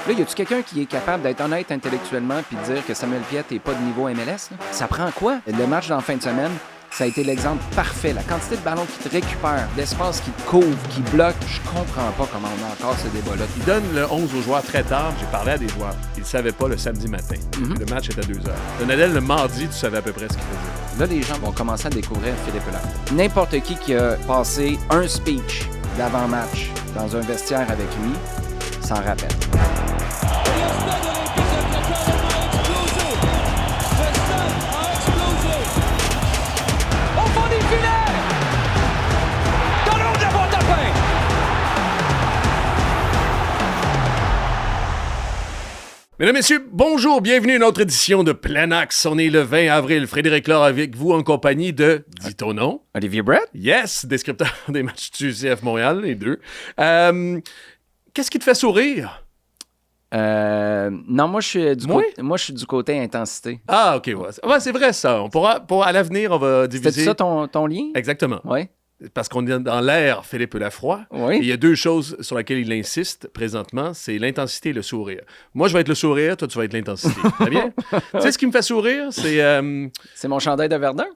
Là, y a-tu quelqu'un qui est capable d'être honnête intellectuellement puis de dire que Samuel Piette n'est pas de niveau MLS? Là? Ça prend quoi? Le match d'en fin de semaine, ça a été l'exemple parfait. La quantité de ballons qui te récupèrent, d'espace qui te couvre, qui bloque, je comprends pas comment on a encore ce débat-là. Il donne le 11 aux joueurs très tard. J'ai parlé à des joueurs. Ils ne savaient pas le samedi matin. Le match est à 2h. Donadel, le mardi, tu savais à peu près ce qu'il faisait. Là, les gens vont commencer à découvrir Philippe Lafleur. N'importe qui a passé un speech d'avant-match dans un vestiaire avec lui s'en rappelle. Mesdames, Messieurs, bonjour, bienvenue à une autre édition de Plein Axe. On est le 20 avril. Frédéric Laure avec vous en compagnie de, dis ton nom. Olivier Brett? Yes, descripteur des matchs du CF Montréal, les deux. Qu'est-ce qui te fait sourire? Non, moi, je suis du côté intensité. Ah, OK, ouais, c'est vrai ça. À l'avenir, on va diviser. C'est ça ton lien? Exactement. Oui. Parce qu'on est dans l'ère Philippe Lafroy. Oui. Et il y a deux choses sur lesquelles il insiste présentement, c'est l'intensité et le sourire. Moi, je vais être le sourire, toi, tu vas être l'intensité. Très bien? Tu sais ce qui me fait sourire, c'est... C'est mon chandail de Verdun?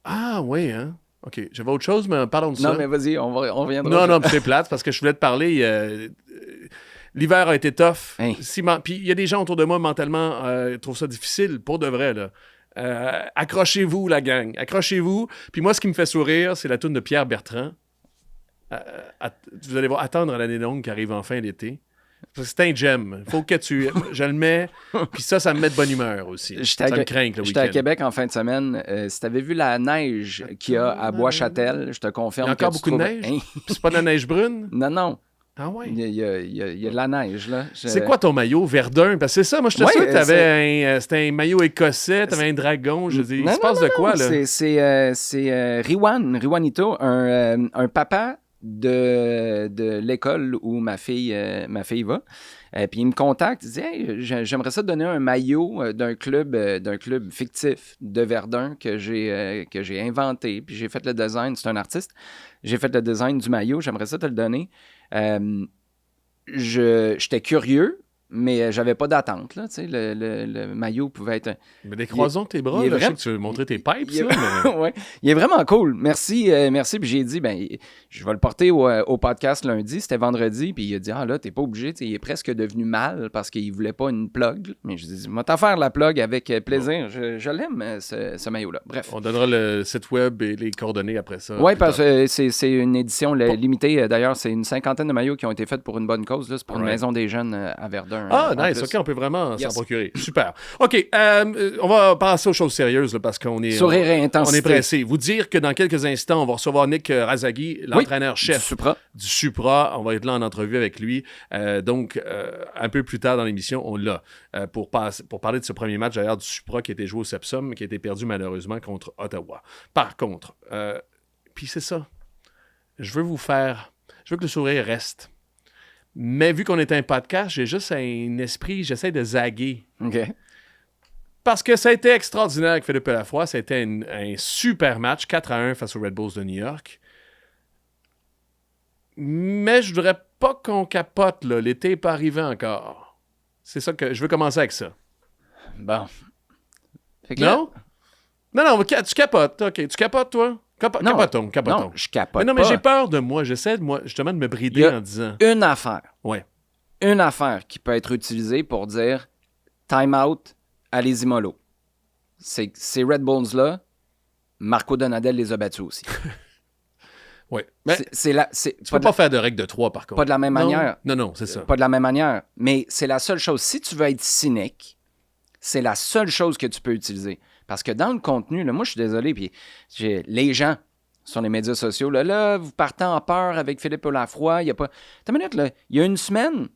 Ah, oui, hein? OK. J'avais autre chose, mais parlons de ça. Non, mais vas-y, on reviendra. Non, c'est plate, parce que je voulais te parler... l'hiver a été tough. Hey. Puis il y a des gens autour de moi, mentalement, trouvent ça difficile, pour de vrai, là. Accrochez-vous, la gang. Accrochez-vous. Puis moi, ce qui me fait sourire, c'est la toune de Pierre Bertrand. Vous allez voir, attendre à l'année longue qui arrive enfin l'été. C'est un gem. Faut que je le mets. Puis ça me met de bonne humeur aussi. Ça me craint le week-end. J'étais à Québec en fin de semaine. Si t'avais vu la neige qu'il y a à Bois-Châtel, je te confirme. Il y a encore beaucoup de neige? Puis c'est pas de la neige brune? Non. Ah ouais? Il y a de la neige, là. C'est quoi ton maillot? Verdun? Parce que c'est ça, moi, je te sûr que t'avais c'était un maillot écossais, t'avais un dragon, je dis. Il se passe de quoi, là? C'est Riwanito, un papa de l'école où ma fille va. Puis il me contacte, il dit « Hey, j'aimerais ça te donner un maillot d'un club fictif de Verdun que j'ai inventé. Puis j'ai fait le design, c'est un artiste. J'ai fait le design du maillot, j'aimerais ça te le donner. » J'étais curieux, mais j'avais pas d'attente. Là, le maillot pouvait être... Mais des croisons de tes bras, là, je sais que tu veux montrer tes pipes, ça. Mais... ouais. Il est vraiment cool. Merci. Puis j'ai dit, je vais le porter au podcast lundi. C'était vendredi. Puis il a dit, là, t'es pas obligé. Il est presque devenu mal parce qu'il voulait pas une plug. Mais je dis, moi, t'en faire la plug avec plaisir. Je l'aime, ce maillot-là. Bref. On donnera le site web et les coordonnées après ça. Oui, parce que c'est une édition limitée. D'ailleurs, c'est une 50aine de maillots qui ont été faits pour une bonne cause. Là. C'est pour une maison des jeunes à Verdun. Ah, nice. OK, on peut vraiment s'en procurer. Super. OK, on va passer aux choses sérieuses là, parce qu'on est... Sourire et intensité. On est pressé. Vous dire que dans quelques instants, on va recevoir Nick Razagui, l'entraîneur-chef du Supra. On va être là en entrevue avec lui. Donc, un peu plus tard dans l'émission, on l'a. Pour parler de ce premier match, d'ailleurs, du Supra qui a été joué au Sepsum, qui a été perdu malheureusement contre Ottawa. Par contre, puis c'est ça. Je veux que le sourire reste. Mais vu qu'on est un podcast, j'ai juste un esprit, j'essaie de zaguer. OK. Parce que ça a été extraordinaire avec Philippe Lafroy. Ça a été un super match, 4-1 face aux Red Bulls de New York. Mais je voudrais pas qu'on capote, là. L'été n'est pas arrivé encore. C'est ça que je veux commencer avec ça. Bon. Non? Non, tu capotes. OK, tu capotes, toi? Capotons. Non, je capote mais non, pas. Mais j'ai peur de moi. J'essaie, justement, de me brider en disant... une affaire. Ouais. Une affaire qui peut être utilisée pour dire « time out, allez-y mollo ». Ces Red Bulls-là, Marco Donadel les a battus aussi. Oui. Mais tu peux pas faire de règle de 3, par contre. Pas de la même manière. Non, c'est ça. Pas de la même manière. Mais c'est la seule chose. Si tu veux être cynique, c'est la seule chose que tu peux utiliser. Parce que dans le contenu, là, moi, je suis désolé, puis les gens sur les médias sociaux, là, vous partez en peur avec Philippe Lafroy, il y a pas... Attends une minute, là, il y a une semaine,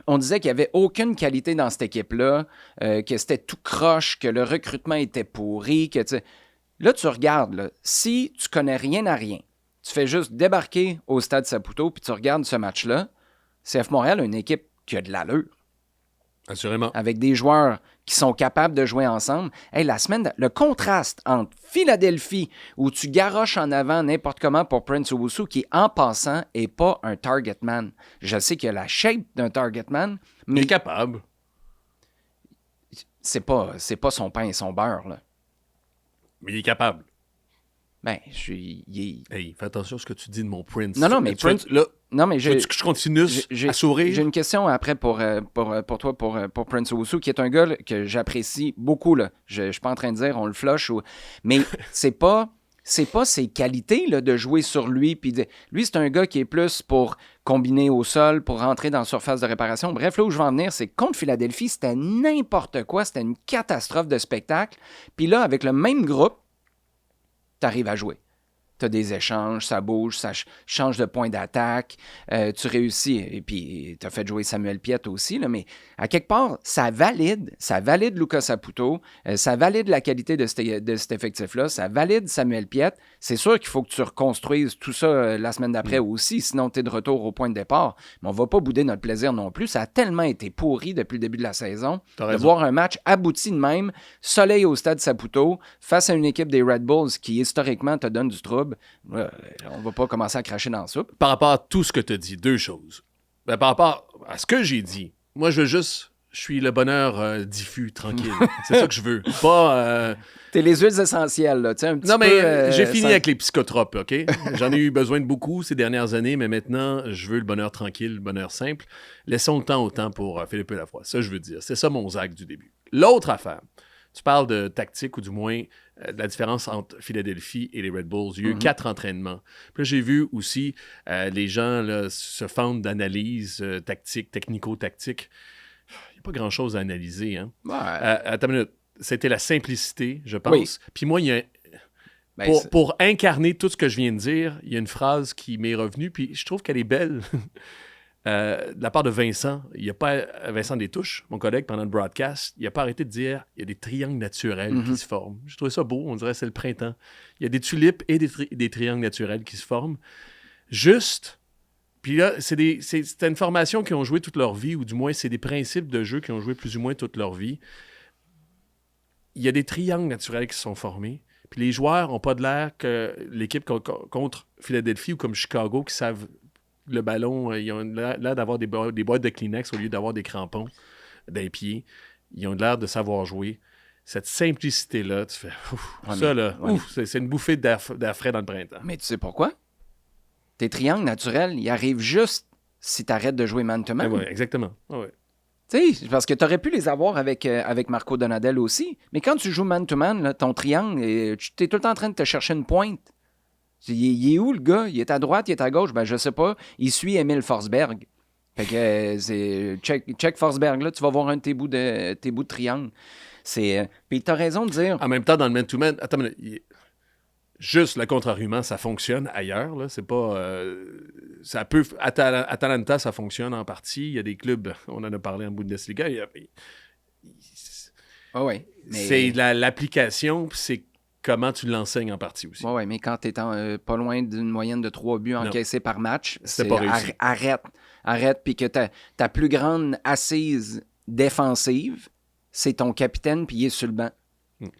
on disait qu'il n'y avait aucune qualité dans cette équipe-là, que c'était tout croche, que le recrutement était pourri, que là, tu regardes, là, si tu connais rien à rien, tu fais juste débarquer au Stade Saputo, puis tu regardes ce match-là, CF Montréal a une équipe qui a de l'allure. Assurément. Avec des joueurs qui sont capables de jouer ensemble. Hey, le contraste entre Philadelphie, où tu garoches en avant n'importe comment pour Prince Owusu, qui, en passant, n'est pas un target man. Je sais qu'il a la shape d'un target man, mais... Il est capable. C'est pas son pain et son beurre, là. Mais il est capable. Ben, Hey, fais attention à ce que tu dis de mon Prince. Non, mais Prince... Là, non, mais je continue à sourire. J'ai une question après pour toi, pour Prince Owusu, qui est un gars là, que j'apprécie beaucoup. Là. Je suis pas en train de dire on le flush, mais c'est pas ses qualités là, de jouer sur lui. Lui, c'est un gars qui est plus pour combiner au sol, pour rentrer dans la surface de réparation. Bref, là où je veux en venir, c'est que contre Philadelphie, c'était n'importe quoi. C'était une catastrophe de spectacle. Puis là, avec le même groupe, tu arrives à jouer. Tu as des échanges, ça bouge, ça change de point d'attaque, tu réussis. Et puis, tu as fait jouer Samuel Piette aussi, là, mais à quelque part, ça valide Lucas Saputo, ça valide la qualité de cet effectif-là, ça valide Samuel Piette. C'est sûr qu'il faut que tu reconstruises tout ça la semaine d'après aussi, sinon tu es de retour au point de départ. Mais on ne va pas bouder notre plaisir non plus. Ça a tellement été pourri depuis le début de la saison de voir un match abouti de même, soleil au stade Saputo, face à une équipe des Red Bulls qui, historiquement, te donne du trouble. On va pas commencer à cracher dans la soupe. Par rapport à tout ce que tu as dit, deux choses. Ben, par rapport à ce que j'ai dit, moi, je suis le bonheur diffus, tranquille. C'est ça que je veux. Pas... T'es les huiles essentielles, là. Un petit non, mais peu, j'ai fini avec les psychotropes, OK? J'en ai eu besoin de beaucoup ces dernières années, mais maintenant, je veux le bonheur tranquille, le bonheur simple. Laissons le temps au temps pour Philippe Lafroy. Ça, je veux dire. C'est ça mon zag du début. L'autre affaire, tu parles de tactique, ou du moins de la différence entre Philadelphie et les Red Bulls. Il y a eu 4 entraînements. Puis là, j'ai vu aussi les gens là, se fendent d'analyse tactique, technico-tactique. Il n'y a pas grand-chose à analyser. Hein? Ouais. Attends une minute. C'était la simplicité, je pense. Oui. Puis moi, il y a... pour incarner tout ce que je viens de dire, il y a une phrase qui m'est revenue, puis je trouve qu'elle est belle. De la part de Vincent, Vincent Destouches, mon collègue, pendant le broadcast, il n'a pas arrêté de dire il y a des triangles naturels qui se forment. Je trouvais ça beau, on dirait que c'est le printemps. Il y a des tulipes et des triangles naturels qui se forment. Juste, puis là, c'est une formation qui ont joué toute leur vie, ou du moins, c'est des principes de jeu qui ont joué plus ou moins toute leur vie. Il y a des triangles naturels qui se sont formés. Puis les joueurs n'ont pas de l'air que l'équipe contre Philadelphie ou comme Chicago qui savent le ballon, ils ont l'air d'avoir des boîtes de Kleenex au lieu d'avoir des crampons d'un pied. Ils ont l'air de savoir jouer. Cette simplicité-là, tu fais... c'est une bouffée d'air frais dans le printemps. Mais tu sais pourquoi? Tes triangles naturels, ils arrivent juste si tu arrêtes de jouer man-to-man. Oui, exactement. Ouais. Tu sais, parce que tu aurais pu les avoir avec Marco Donadel aussi. Mais quand tu joues man-to-man, là, ton triangle, tu es tout le temps en train de te chercher une pointe. Il est où, le gars? Il est à droite, il est à gauche? Ben, je sais pas. Il suit Emile Forsberg. Fait que c'est... Check Forsberg, là, tu vas voir un de tes bouts de triangle. Puis t'as raison de dire... En même temps, dans le man-to-man... Attends, juste le contre-argument, ça fonctionne ailleurs, là. C'est pas... ça peut... Atalanta, ça fonctionne en partie. Il y a des clubs... On en a parlé en Bundesliga. Ouais, mais... C'est l'application, c'est... Comment tu l'enseignes en partie aussi. Oui, mais quand tu es pas loin d'une moyenne de 3 buts encaissés par match, c'est pas réussi. Arrête, puis que ta plus grande assise défensive, c'est ton capitaine, puis il est sur le banc.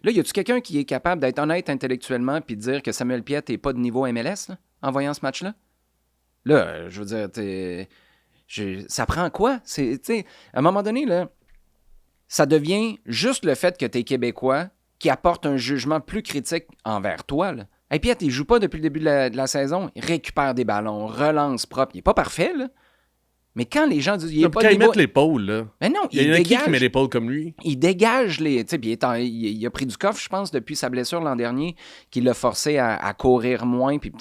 Là, y a-tu quelqu'un qui est capable d'être honnête intellectuellement puis de dire que Samuel Piette n'est pas de niveau MLS là, en voyant ce match-là? Là, je veux dire, ça prend quoi? À un moment donné, là, ça devient juste le fait que tu es Québécois qui apporte un jugement plus critique envers toi. Là. Hey, Piette, il joue pas depuis le début de la saison. Il récupère des ballons, relance propre. Il est pas parfait, là. Mais quand les gens disent... Quand ils mettent l'épaule, là. Mais non, il y en a qui met l'épaule comme lui. Il dégage les... Puis il a pris du coffre, je pense, depuis sa blessure l'an dernier, qui l'a forcé à courir moins puis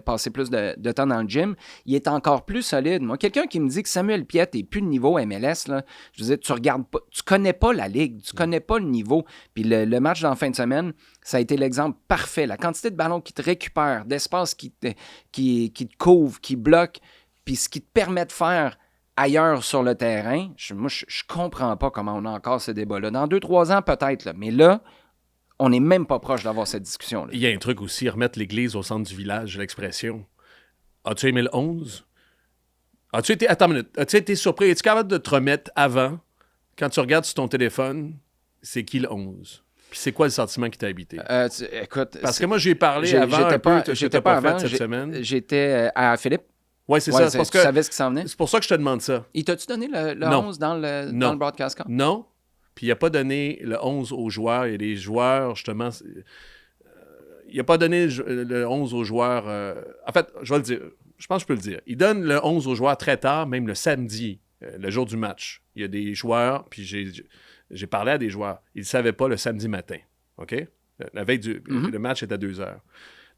passer plus de temps dans le gym. Il est encore plus solide. Moi, quelqu'un qui me dit que Samuel Piette n'est plus de niveau MLS, là, je veux dire, tu regardes pas... Tu connais pas la Ligue, tu connais pas le niveau. Puis le match d'en fin de semaine, ça a été l'exemple parfait. La quantité de ballons qui te récupèrent, d'espace qui te couvre, qui bloque, puis ce qui te permet de faire... ailleurs sur le terrain, je comprends pas comment on a encore ce débat-là. Dans 2-3 ans, peut-être, là, mais là, on n'est même pas proche d'avoir cette discussion-là. Il y a un truc aussi, remettre l'église au centre du village, l'expression. As-tu aimé le 11? Attends une minute. As-tu été surpris? Es-tu capable de te remettre avant quand tu regardes sur ton téléphone, c'est qui le 11? Puis c'est quoi le sentiment qui t'a habité? Écoute... Parce que moi, j'ai parlé avant j'étais pas avant, cette semaine. J'étais à Philippe. Oui, c'est ça. Tu savais ce qui s'en venait? C'est pour ça que je te demande ça. Il t'a-tu donné le 11 dans le broadcast call? Non. Puis il n'a pas donné le 11 aux joueurs. Il y a des joueurs, justement... il n'a pas donné le 11 aux joueurs... En fait, je vais le dire. Je pense que je peux le dire. Il donne le 11 aux joueurs très tard, même le samedi, le jour du match. Il y a des joueurs, puis j'ai parlé à des joueurs. Ils ne savaient pas le samedi matin. OK? La veille le match est à 2h.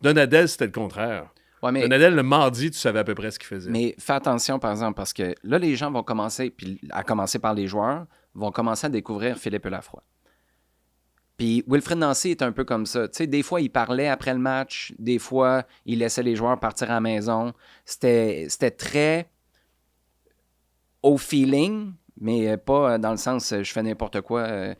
Donadel, c'était le contraire. Ouais, mais... Donadel, le mardi, tu savais à peu près ce qu'il faisait. Mais fais attention, par exemple, parce que là, les gens vont commencer, puis à commencer par les joueurs, vont commencer à découvrir Philippe Lafroy. Puis Wilfred Nancy est un peu comme ça. Tu sais, des fois, il parlait après le match. Des fois, il laissait les joueurs partir à la maison. C'était très au feeling, mais pas dans le sens je fais n'importe quoi.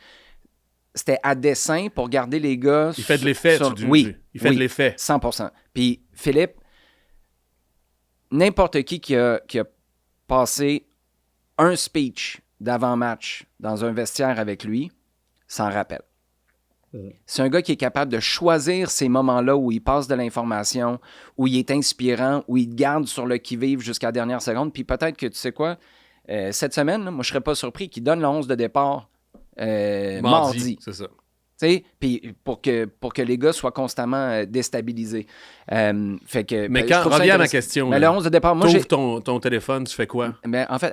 C'était à dessein pour garder les gars... Il fait de l'effet, tu dis. Oui, il fait de l'effet. 100%. Puis Philippe, n'importe qui a passé un speech d'avant-match dans un vestiaire avec lui s'en rappelle. C'est un gars qui est capable de choisir ces moments-là où il passe de l'information, où il est inspirant, où il garde sur le qui-vive jusqu'à la dernière seconde. Puis peut-être que, tu sais quoi, cette semaine, là, moi, je ne serais pas surpris qu'il donne le 11 de départ mardi. C'est ça. Puis pour que les gars soient constamment déstabilisés. Fait que, mais quand reviens à ma question. Mais le 11 de départ, moi j'ai... ton téléphone, tu fais quoi? Ben, en fait,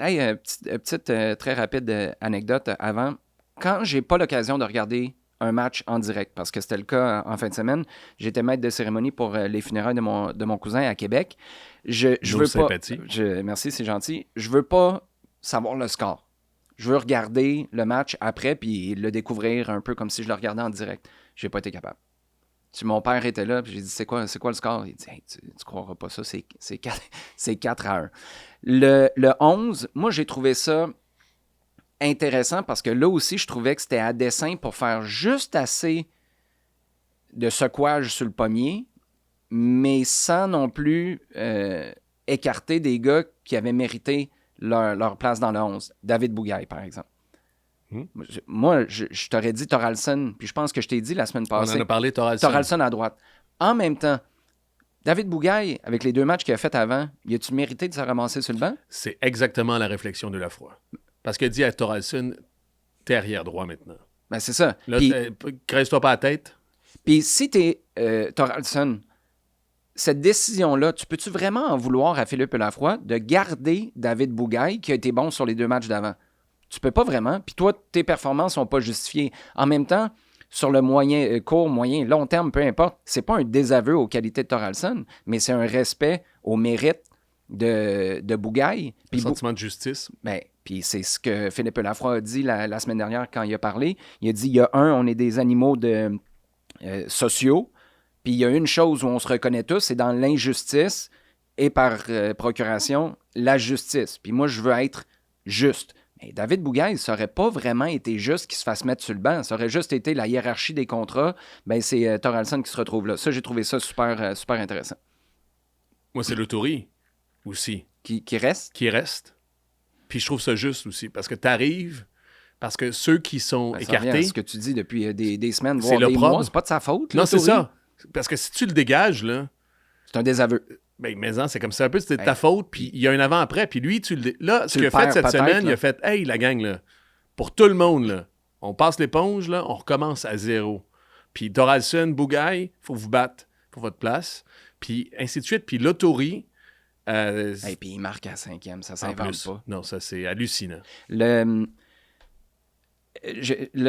petite très rapide anecdote avant. Quand j'ai pas l'occasion de regarder un match en direct, parce que c'était le cas en fin de semaine, j'étais maître de cérémonie pour les funérailles de mon cousin à Québec. Je veux pas... Merci, c'est gentil. Je veux pas savoir le score. Je veux regarder le match après puis le découvrir un peu comme si je le regardais en direct. J'ai pas été capable. Mon père était là, puis j'ai dit, c'est quoi le score? Il dit, hey, tu croiras pas ça, c'est 4-1. Le 11, moi, j'ai trouvé ça intéressant parce que là aussi, je trouvais que c'était à dessein pour faire juste assez de secouage sur le pommier, mais sans non plus écarter des gars qui avaient mérité leur place dans le 11. David Bougaille, par exemple. Moi, je t'aurais dit Thoralson, puis je pense que je t'ai dit la semaine passée. On en a parlé, Thoralson. Thoralson à droite. En même temps, David Bougaille, avec les 2 matchs qu'il a fait avant, y a-tu mérité de se ramasser sur le banc? C'est exactement la réflexion de Lafroy. Parce qu'il dit à Thoralson, t'es arrière droit maintenant. Ben, c'est ça. Là, crève-toi pas la tête. Puis si t'es Thoralson, cette décision-là, tu peux-tu vraiment en vouloir à Philippe Lafroy de garder David Bougaille, qui a été bon sur les 2 matchs d'avant? Tu peux pas vraiment. Puis toi, tes performances sont pas justifiées. En même temps, sur le court, moyen, long terme, peu importe, c'est pas un désaveu aux qualités de Thoralson, mais c'est un respect au mérite de Bougaille. Un sentiment de justice. Ben, puis c'est ce que Philippe Lafroy a dit la semaine dernière quand il a parlé. Il a dit, il y a on est des animaux sociaux. Puis il y a une chose où on se reconnaît tous, c'est dans l'injustice et par procuration, la justice. Puis moi, je veux être juste. Mais David Bougaille, ça n'aurait pas vraiment été juste qu'il se fasse mettre sur le banc. Ça aurait juste été la hiérarchie des contrats. Ben, c'est Thoralson qui se retrouve là. Ça, j'ai trouvé ça super intéressant. Moi, c'est l'Autori aussi. Qui reste? Qui reste. Puis je trouve ça juste aussi. Parce que tu arrives, parce que ceux qui sont écartés... Ce que tu dis depuis des semaines, voire des mois, c'est pas de sa faute. Non, c'est ça. Parce que si tu le dégages, là... C'est un désaveu. Ben, mais c'est comme ça un peu, c'était de ta faute, puis il y a un avant-après, puis lui, là, ce qu'il a fait cette semaine, il a fait, hey, la gang, là, pour tout le monde, là, on passe l'éponge, là, on recommence à 0. Puis Thoralson, Bougaille, faut vous battre pour votre place, puis ainsi de suite, puis l'Autori... Et puis il marque à 5e, ça s'invente pas. Non, ça, c'est hallucinant. Le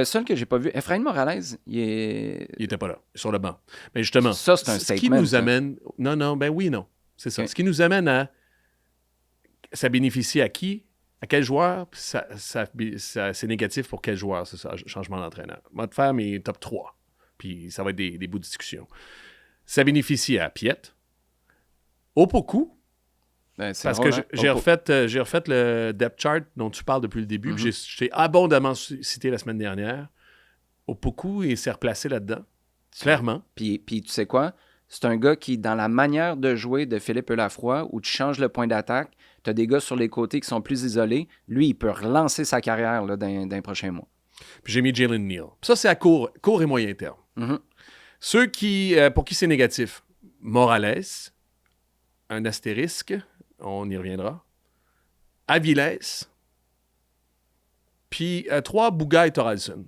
seul que j'ai pas vu, Efrain Morales, il était pas là, sur le banc. Mais justement, ça, c'est un statement. Ce qui nous amène... Non, ben oui, non. C'est ça. Okay. Ce qui nous amène à... Ça bénéficie à qui? À quel joueur? C'est négatif pour quel joueur, c'est ça, changement d'entraîneur. Moi, de faire mes top 3. Puis ça va être des bouts de discussion. Ça bénéficie à Piet. Opoku. Parce que j'ai refait le depth chart dont tu parles depuis le début. Mm-hmm. J'ai abondamment cité la semaine dernière. Opoku, il s'est replacé là-dedans. Clairement. Puis tu sais quoi? C'est un gars qui, dans la manière de jouer de Philippe Lafroy, où tu changes le point d'attaque, Tu as des gars sur les côtés qui sont plus isolés. Lui, il peut relancer sa carrière là, dans les prochains mois. Puis j'ai mis Jalen Neal. Ça, c'est à court et moyen terme. Mm-hmm. Ceux pour qui c'est négatif, Morales, un astérisque, on y reviendra. Aviles, puis 3, Bouga et Thoralson.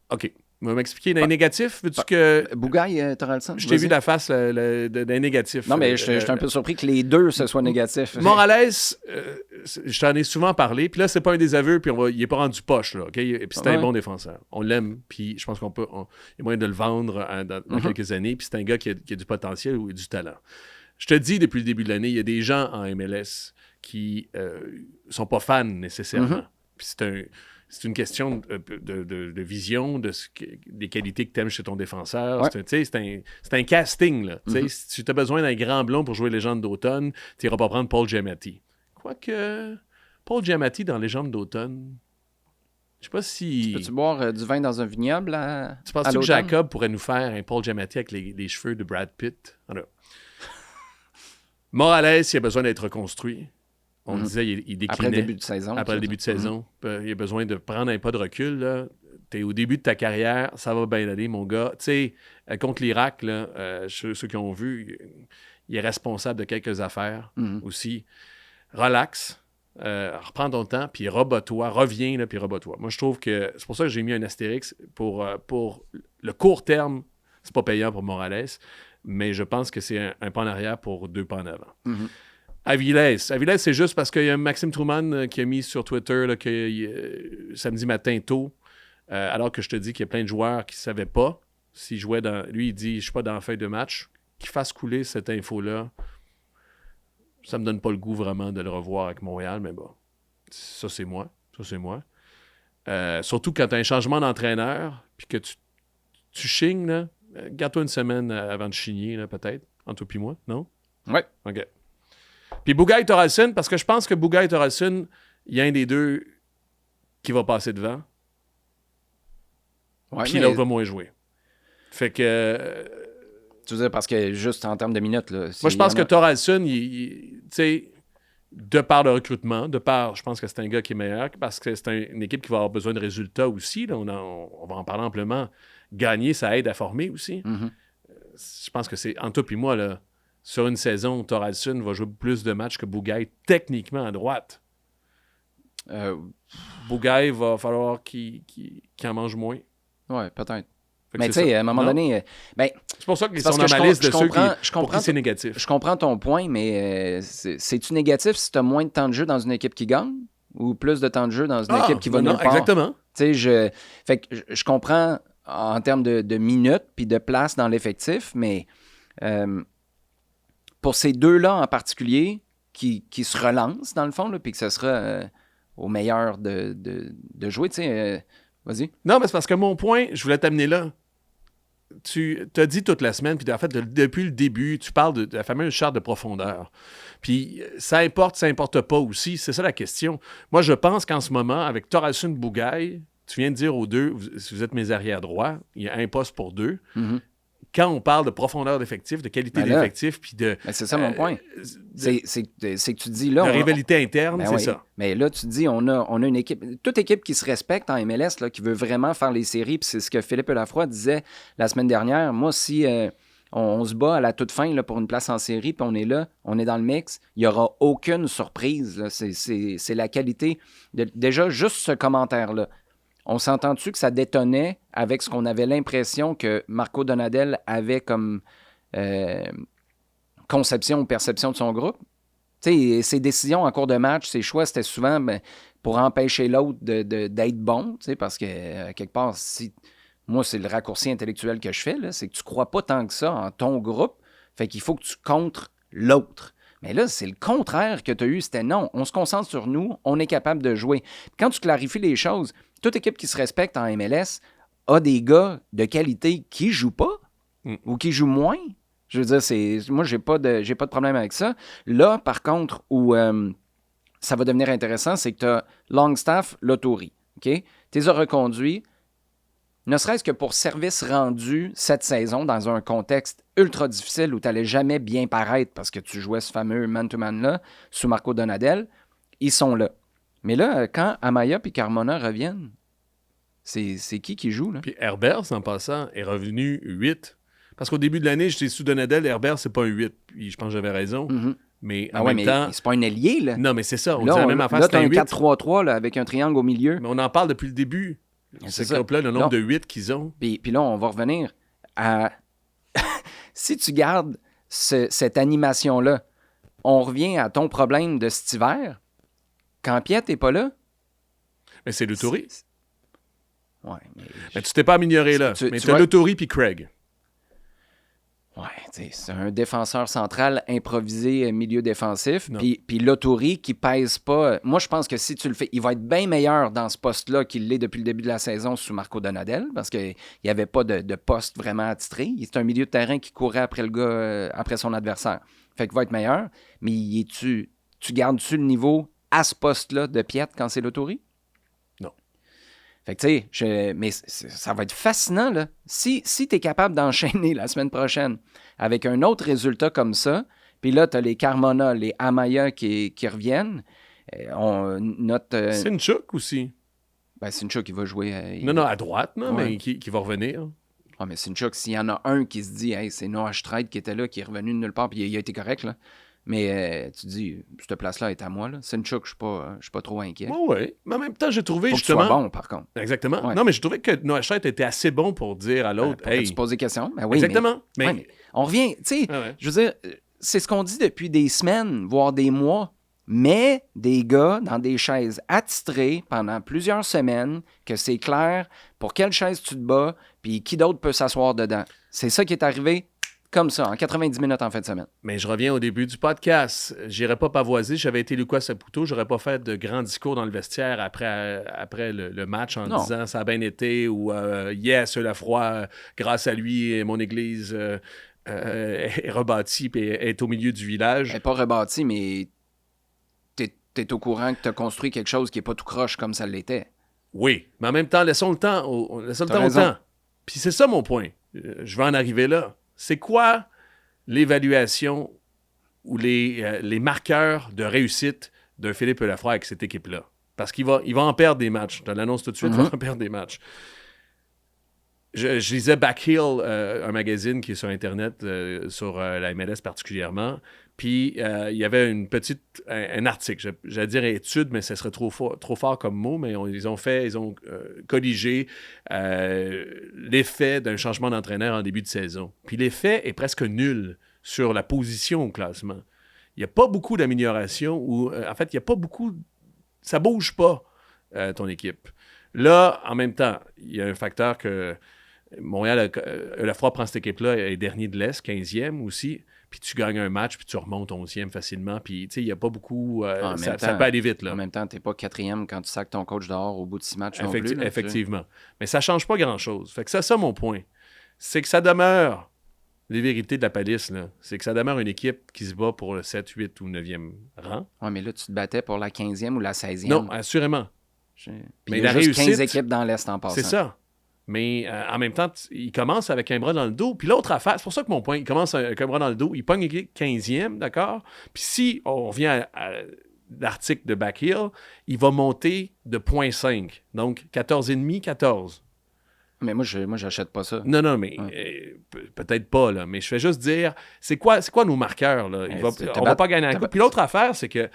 OK. On va m'expliquer. Dans les négatifs, veux-tu que... Bouga et Thoralson? Je t'ai vu la face d'un négatif. Non, mais je suis un peu surpris que les deux, ce soit négatif. Morales, je t'en ai souvent parlé, puis là, c'est pas un désaveu, puis il est pas rendu poche, là, OK? Et puis c'est un bon défenseur. On l'aime, puis je pense il y a moyen de le vendre dans quelques années, puis c'est un gars qui a du potentiel ou du talent. Je te dis, depuis le début de l'année, il y a des gens en MLS qui sont pas fans nécessairement. Puis c'est une question de vision, des qualités que tu aimes chez ton défenseur. Ouais. C'est un casting. Là. Si tu as besoin d'un grand blond pour jouer Légende d'automne, tu n'iras pas prendre Paul Giamatti. Quoique, Paul Giamatti dans Légende d'automne, je sais pas si... Peux-tu boire du vin dans un vignoble Tu penses que Jacob pourrait nous faire un Paul Giamatti avec les cheveux de Brad Pitt? Alors, Morales, il a besoin d'être reconstruit. On disait, il déclinait. Après le début de saison. Après le début de saison. Il a besoin de prendre un pas de recul. Tu es au début de ta carrière, ça va bien aller, mon gars. Tu sais, contre l'Irak, là, ceux qui ont vu, il est responsable de quelques affaires aussi. Relax. Reprends ton temps, puis reviens, puis rebats-toi. Moi, je trouve que... C'est pour ça que j'ai mis un astérix. Pour le court terme, c'est pas payant pour Morales, mais je pense que c'est un pas en arrière pour 2 pas en avant. Aviles, c'est juste parce qu'il y a Maxime Truman qui a mis sur Twitter là, que samedi matin tôt, alors que je te dis qu'il y a plein de joueurs qui ne savaient pas s'il jouait dans... Lui, il dit « Je ne suis pas dans la feuille de match ». Qu'il fasse couler cette info-là, ça ne me donne pas le goût vraiment de le revoir avec Montréal, mais bon, ça, c'est moi. Surtout quand tu as un changement d'entraîneur, puis que tu chignes, là, garde-toi une semaine avant de chigner, là, peut-être, entre toi et moi, non? Oui. OK. Puis Bouga et Thoralson, parce que je pense que Bouga et Thoralson, il y a un des deux qui va passer devant. Ouais, puis l'autre va moins jouer. Fait que... Tu veux dire, parce que juste en termes de minutes... Là, moi, je pense que Thoralson, tu sais, de par le recrutement, je pense que c'est un gars qui est meilleur, parce que c'est une équipe qui va avoir besoin de résultats aussi. Là, on va en parler amplement. Gagner, ça aide à former aussi. Je pense que c'est, entre toi et moi, là, sur une saison, Thoralson va jouer plus de matchs que Bougaï, techniquement à droite. Bougaï va falloir qu'il en mange moins. Oui, peut-être. Mais tu sais, à un moment donné... c'est pour ça qu'ils sont dans ma liste de ceux pour qui c'est négatif. Je comprends ton point, mais c'est-tu négatif si tu as moins de temps de jeu dans une équipe qui gagne ou plus de temps de jeu dans une équipe qui va nulle part? Exactement. Tu sais, je comprends en termes de minutes puis de place dans l'effectif, mais... pour ces deux-là en particulier, qui se relancent, dans le fond, puis que ce sera au meilleur de jouer, tu sais, vas-y. Non, mais c'est parce que mon point, je voulais t'amener là. Tu t'as dit toute la semaine, puis en fait, depuis le début, tu parles de la fameuse charte de profondeur. Puis ça importe pas aussi, c'est ça la question. Moi, je pense qu'en ce moment, avec Thoralson Bougaï, tu viens de dire aux deux, si vous êtes mes arrières droits, il y a un poste pour deux. Quand on parle de profondeur d'effectif, de qualité d'effectif, puis de... c'est ça mon point. C'est que tu dis là... De rivalité interne, c'est ça. Mais là, tu dis, on a une équipe... Toute équipe qui se respecte en MLS, là, qui veut vraiment faire les séries, puis c'est ce que Philippe Lafroy disait la semaine dernière. Moi, si on se bat à la toute fin là, pour une place en série, puis on est là, on est dans le mix, il n'y aura aucune surprise. Là. C'est la qualité. Déjà, juste ce commentaire-là. On s'entend-tu que ça détonnait avec ce qu'on avait l'impression que Marco Donadel avait comme conception ou perception de son groupe? Tu sais, ses décisions en cours de match, ses choix, c'était souvent pour empêcher l'autre d'être bon, tu sais, parce que, quelque part, moi, c'est le raccourci intellectuel que je fais, là, c'est que tu ne crois pas tant que ça en ton groupe, fait qu'il faut que tu contres l'autre. Mais là, c'est le contraire que tu as eu, c'était non, on se concentre sur nous, on est capable de jouer. Quand tu clarifies les choses, toute équipe qui se respecte en MLS a des gars de qualité qui ne jouent pas ou qui jouent moins. Je veux dire, moi, j'ai pas de problème avec ça. Là, par contre, où ça va devenir intéressant, c'est que tu as Longstaff, Lottori. OK? Tu les as reconduits. Ne serait-ce que pour service rendu cette saison dans un contexte ultra difficile où tu n'allais jamais bien paraître parce que tu jouais ce fameux man-to-man-là sous Marco Donadel, ils sont là. Mais là, quand Amaya et Carmona reviennent, c'est qui joue, là? Puis Herbert, en passant, est revenu 8. Parce qu'au début de l'année, j'étais sous Donadel, Herbert, c'est pas un 8. Puis je pense que j'avais raison. Mm-hmm. Mais en même temps... c'est pas un ailier, là. Non, mais c'est ça. On là, dit la même affaire, là, c'est un 8. Là, tu as un 4-3-3 là, avec un triangle au milieu. Mais on en parle depuis le début. C'est groupe-là, le nombre de 8 qu'ils ont. Puis là, on va revenir à... Si tu gardes cette animation-là, on revient à ton problème de cet hiver. Quand Piet n'est pas là... Mais c'est l'Autori. Ouais, mais tu t'es pas amélioré là. Mais tu as l'Autori puis Craig. Ouais, c'est un défenseur central improvisé milieu défensif. Puis l'Autori qui pèse pas. Moi, je pense que si tu le fais, il va être bien meilleur dans ce poste-là qu'il l'est depuis le début de la saison sous Marco Donadel parce qu'il n'y avait pas de poste vraiment attitré. C'est un milieu de terrain qui courait après le gars, après son adversaire. Fait qu'il va être meilleur. Mais tu gardes-tu le niveau à ce poste-là de Piet quand c'est l'Autori? Non. Fait que tu sais, mais ça va être fascinant, là. Si tu es capable d'enchaîner la semaine prochaine avec un autre résultat comme ça, puis là, tu as les Carmona, les Amaya qui reviennent, on note... Sinchuk aussi. Ben, Sinchuk, il va jouer... Non, à droite, non, mais qui va revenir. Ah, mais Sinchuk, s'il y en a un qui se dit, hey, c'est Noah Streit qui était là, qui est revenu de nulle part, puis il a été correct, là. Mais tu dis, cette place-là est à moi. Là. Sinchuk, je suis pas trop inquiet. Oui. Mais en même temps, j'ai trouvé faut justement... que tu sois bon, par contre. Exactement. Ouais. Non, mais j'ai trouvé que Noah Streit était assez bon pour dire à l'autre, hey... Tu poses des questions. Ben oui, exactement. Mais on revient, tu sais, je veux dire, c'est ce qu'on dit depuis des semaines, voire des mois. Mais des gars dans des chaises attitrées pendant plusieurs semaines, que c'est clair pour quelle chaise tu te bats, puis qui d'autre peut s'asseoir dedans. C'est ça qui est arrivé comme ça, en 90 minutes en fin de semaine. Mais je reviens au début du podcast. J'irais pas pavoiser. J'avais été Lucas Saputo. J'aurais pas fait de grands discours dans le vestiaire après le match en disant ça a bien été ou yes, Lafroy, grâce à lui, mon église est rebâtie et est au milieu du village. Elle n'est pas rebâtie, mais t'es au courant que tu as construit quelque chose qui n'est pas tout croche comme ça l'était. Oui, mais en même temps, laissons le temps au temps. Puis c'est ça mon point. Je vais en arriver là. C'est quoi l'évaluation ou les marqueurs de réussite d'un Philippe Lafroy avec cette équipe-là? Parce qu'il va en perdre des matchs. Je te l'annonce tout de suite, il va en perdre des matchs. Je lisais Backhill, un magazine qui est sur Internet, sur la MLS particulièrement. Puis, il y avait un article, j'allais dire étude, mais ce serait trop fort comme mot, mais ils ont colligé l'effet d'un changement d'entraîneur en début de saison. Puis l'effet est presque nul sur la position au classement. Il n'y a pas beaucoup d'amélioration, en fait, il n'y a pas beaucoup... Ça ne bouge pas, ton équipe. Là, en même temps, il y a un facteur que Montréal, Lafroy prend cette équipe-là, est dernier de l'Est, 15e aussi. Puis tu gagnes un match, puis tu remontes 11e facilement. Puis, tu sais, il n'y a pas beaucoup... ça peut aller vite, là. En même temps, tu n'es pas 4e quand tu sacs ton coach dehors au bout de 6 matchs non plus. Effectivement. Mais ça ne change pas grand-chose. Fait que c'est ça, mon point. C'est que ça demeure... Les vérités de la palisse, là, c'est que ça demeure une équipe qui se bat pour le 7, 8 ou 9e rang. Oui, mais là, tu te battais pour la 15e ou la 16e. Non, assurément. Mais il y a juste 15 équipes dans l'Est en passant. C'est ça. Mais en même temps, il commence avec un bras dans le dos. Puis l'autre affaire, c'est pour ça que mon point, il commence avec un bras dans le dos. Il pogne l'équipe 15e, d'accord? Puis si on revient à l'article de Backhill, il va monter de 0.5. Donc 14,5, 14. Mais moi, j'achète pas ça. Non, mais peut-être pas, là. Mais je fais juste dire, c'est quoi nos marqueurs, là? On va pas gagner un coup. Puis l'autre affaire, c'est que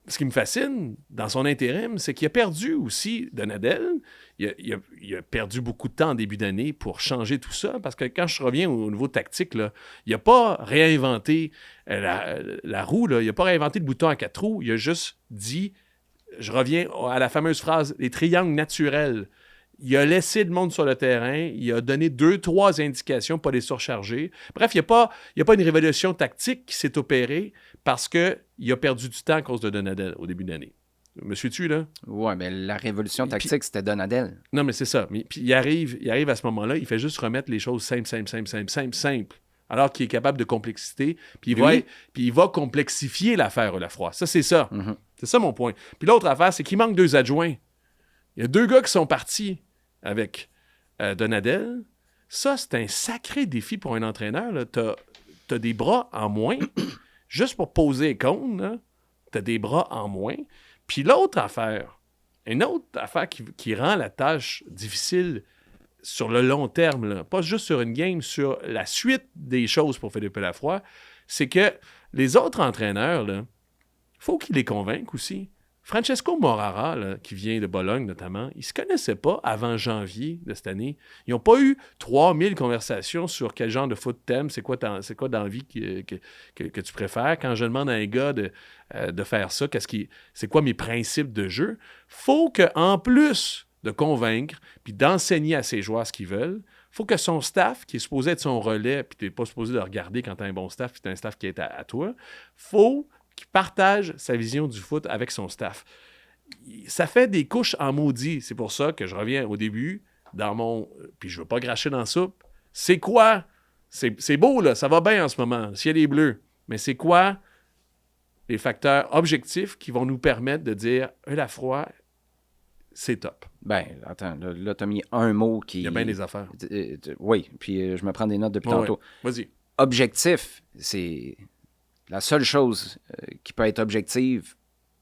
ce qui me fascine dans son intérim, c'est qu'il a perdu aussi Donadel. Il a perdu beaucoup de temps en début d'année pour changer tout ça, parce que quand je reviens au niveau tactique, là, il n'a pas réinventé la roue, là. Il n'a pas réinventé le bouton à 4 roues. Il a juste dit... Je reviens à la fameuse phrase, les triangles naturels. Il a laissé le monde sur le terrain, il a donné 2-3 indications, pas les surcharger. Bref, il n'y a pas une révolution tactique qui s'est opérée parce qu'il a perdu du temps à cause de Donadel au début de l'année. Me suis-tu, là? Oui, mais la révolution tactique, c'était Donadel. Non, mais c'est ça. Puis il arrive à ce moment-là, il fait juste remettre les choses simples. Alors qu'il est capable de complexité, puis il va complexifier l'affaire Lafroy. Ça, c'est ça. Mm-hmm. C'est ça mon point. Puis l'autre affaire, c'est qu'il manque 2 adjoints. Il y a 2 gars qui sont partis avec Donadel. Ça, c'est un sacré défi pour un entraîneur. Tu as des bras en moins. Juste pour poser les cônes, tu as des bras en moins. Puis l'autre affaire, une autre affaire qui rend la tâche difficile sur le long terme, là, pas juste sur une game, sur la suite des choses pour Philippe Lafroy, c'est que les autres entraîneurs, il faut qu'ils les convainquent aussi. Francesco Morara, là, qui vient de Bologne notamment, ils ne se connaissaient pas avant janvier de cette année. Ils n'ont pas eu 3000 conversations sur quel genre de foot t'aimes, c'est quoi dans la vie que tu préfères. Quand je demande à un gars de faire ça, c'est quoi mes principes de jeu, faut qu'en plus de convaincre puis d'enseigner à ses joueurs ce qu'ils veulent, faut que son staff, qui est supposé être son relais, puis tu n'es pas supposé de regarder quand tu as un bon staff, puis tu as un staff qui est à toi, faut qui partage sa vision du foot avec son staff. Ça fait des couches en maudit. C'est pour ça que je reviens au début, puis je veux pas cracher dans la soupe. C'est quoi? C'est beau, là, ça va bien en ce moment, le ciel est bleu. Mais c'est quoi les facteurs objectifs qui vont nous permettre de dire Lafroy, c'est top? Ben, attends, là tu as mis un mot qui... Il y a bien des affaires. Oui, puis je me prends des notes depuis tantôt. Ouais. Vas-y. Objectif, c'est... La seule chose qui peut être objective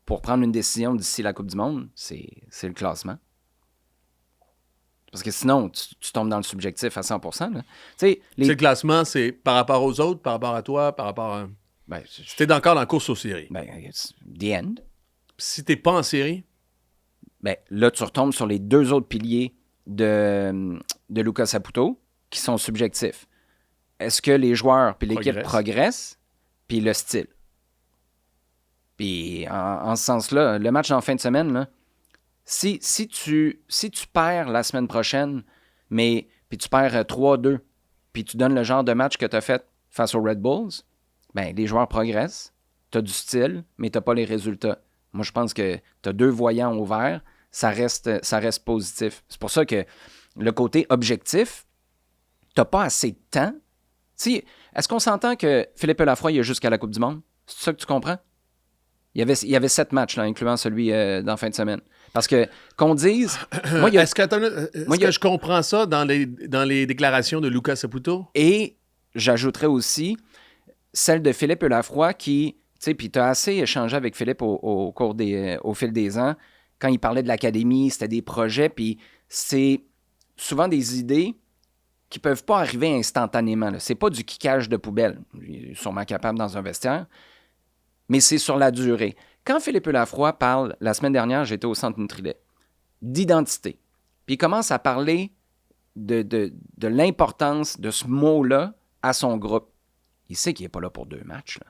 pour prendre une décision d'ici la Coupe du Monde, c'est le classement. Parce que sinon, tu tombes dans le subjectif à 100%. Là. C'est le classement, c'est par rapport aux autres, par rapport à toi, par rapport à... Ben, si t'es encore dans la course aux séries. Ben, the end. Si t'es pas en série? Ben, là, tu retombes sur les 2 autres piliers de Luca Saputo qui sont subjectifs. Est-ce que les joueurs puis l'équipe progressent? Puis le style. Puis en ce sens-là, le match en fin de semaine, là, si tu perds la semaine prochaine, puis tu perds 3-2, puis tu donnes le genre de match que tu as fait face aux Red Bulls, ben les joueurs progressent, tu as du style, mais tu n'as pas les résultats. Moi, je pense que tu as 2 voyants au vert, ça reste positif. C'est pour ça que le côté objectif, tu n'as pas assez de temps. Est-ce qu'on s'entend que Philippe Lafroy, il a jusqu'à la Coupe du Monde? C'est ça que tu comprends? Il y avait 7 matchs, là, incluant celui dans fin de semaine. Parce que, qu'on dise... Est-ce que je comprends ça dans les déclarations de Luca Saputo? Et j'ajouterais aussi celle de Philippe Lafroy qui... Tu sais, puis tu as assez échangé avec Philippe au fil des ans. Quand il parlait de l'académie, c'était des projets, puis c'est souvent des idées qui ne peuvent pas arriver instantanément. Ce n'est pas du kickage de poubelle. Il est sûrement capable dans un vestiaire. Mais c'est sur la durée. Quand Philippe Lafroy parle, la semaine dernière, j'étais au Centre Nutrilet, d'identité. Puis il commence à parler de l'importance de ce mot-là à son groupe. Il sait qu'il n'est pas là pour 2 matchs. Là.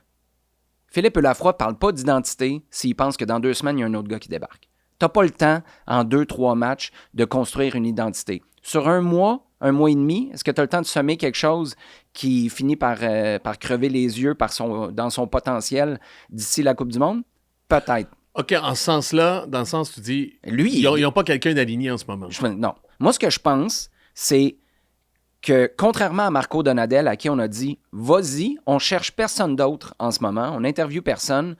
Philippe Lafroy ne parle pas d'identité s'il pense que dans 2 semaines, il y a un autre gars qui débarque. Tu n'as pas le temps, en 2-3 matchs, de construire une identité. Sur 1 mois et demi, est-ce que tu as le temps de semer quelque chose qui finit par crever les yeux dans son potentiel d'ici la Coupe du Monde? Peut-être. OK, en ce sens-là, dans le sens où tu dis, lui, ils n'ont pas quelqu'un d'aligné en ce moment. Non. Moi, ce que je pense, c'est que contrairement à Marco Donadel, à qui on a dit « Vas-y, on cherche personne d'autre en ce moment, on n'interviewe personne,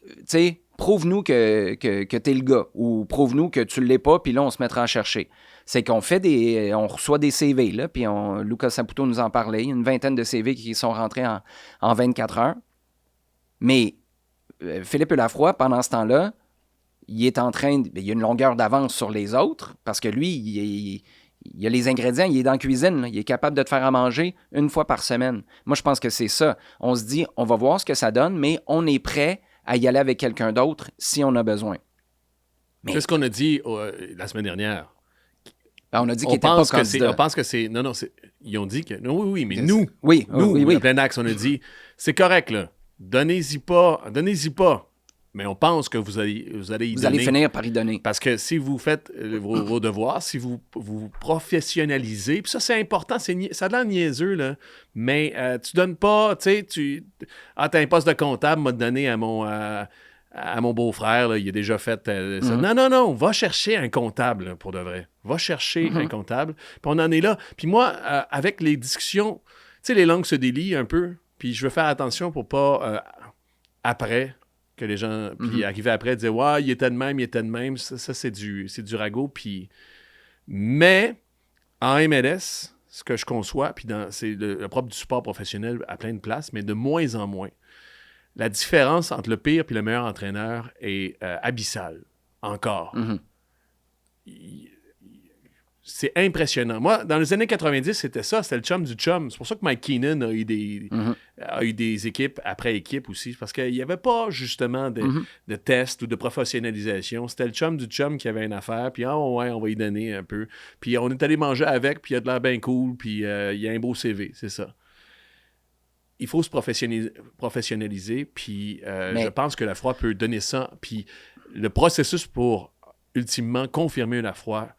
tu sais, prouve-nous que t'es le gars, ou prouve-nous que tu l'es pas, puis là, on se mettra à chercher. » C'est qu'on on reçoit des CV, là, puis Luca Saputo nous en parlait, une 20aine de CV qui sont rentrés en 24 heures. Mais Philippe Lafroy, pendant ce temps-là, il est en train, il y a une longueur d'avance sur les autres, parce que lui, il a les ingrédients, il est dans la cuisine, là, il est capable de te faire à manger 1 fois par semaine. Moi, je pense que c'est ça. On se dit, on va voir ce que ça donne, mais on est prêt à y aller avec quelqu'un d'autre si on a besoin. C'est ce qu'on a dit la semaine dernière. Ben, on a dit qu'il n'était pas candidat. On pense que c'est... Non, ils ont dit que... Non, oui, mais nous, oui, à plein axe, on a dit, c'est correct, là. Donnez-y pas. Mais on pense que vous allez y donner. Vous allez finir par y donner. Parce que si vous faites vos devoirs, si vous professionnalisez, puis ça, c'est important, ça a l'air niaiseux, là, mais tu donnes pas, tu sais, t'as un poste de comptable, m'a donné à mon beau-frère, là, il a déjà fait ça. Non, va chercher un comptable, là, pour de vrai. Va chercher un comptable, puis on en est là. Puis moi, avec les discussions, tu sais, les langues se délient un peu, puis je veux faire attention pour pas, après... que les gens, puis arrivaient après, disaient « Ouais, il était de même. » Ça c'est du ragot. Puis... Mais, en MLS, ce que je conçois, puis c'est le propre du sport professionnel à plein de places, mais de moins en moins, la différence entre le pire et le meilleur entraîneur est abyssale, encore. C'est impressionnant. Moi, dans les années 90, c'était le chum du chum. C'est pour ça que Mike Keenan a eu des équipes après équipe aussi, parce qu'il n'y avait pas justement de tests ou de professionnalisation. C'était le chum du chum qui avait une affaire, puis ouais, on va y donner un peu. Puis on est allé manger avec, puis il a de l'air bien cool, puis il y a un beau CV, c'est ça. Il faut se professionnaliser, puis je pense que Lafroy peut donner ça. Puis le processus pour ultimement confirmer Lafroy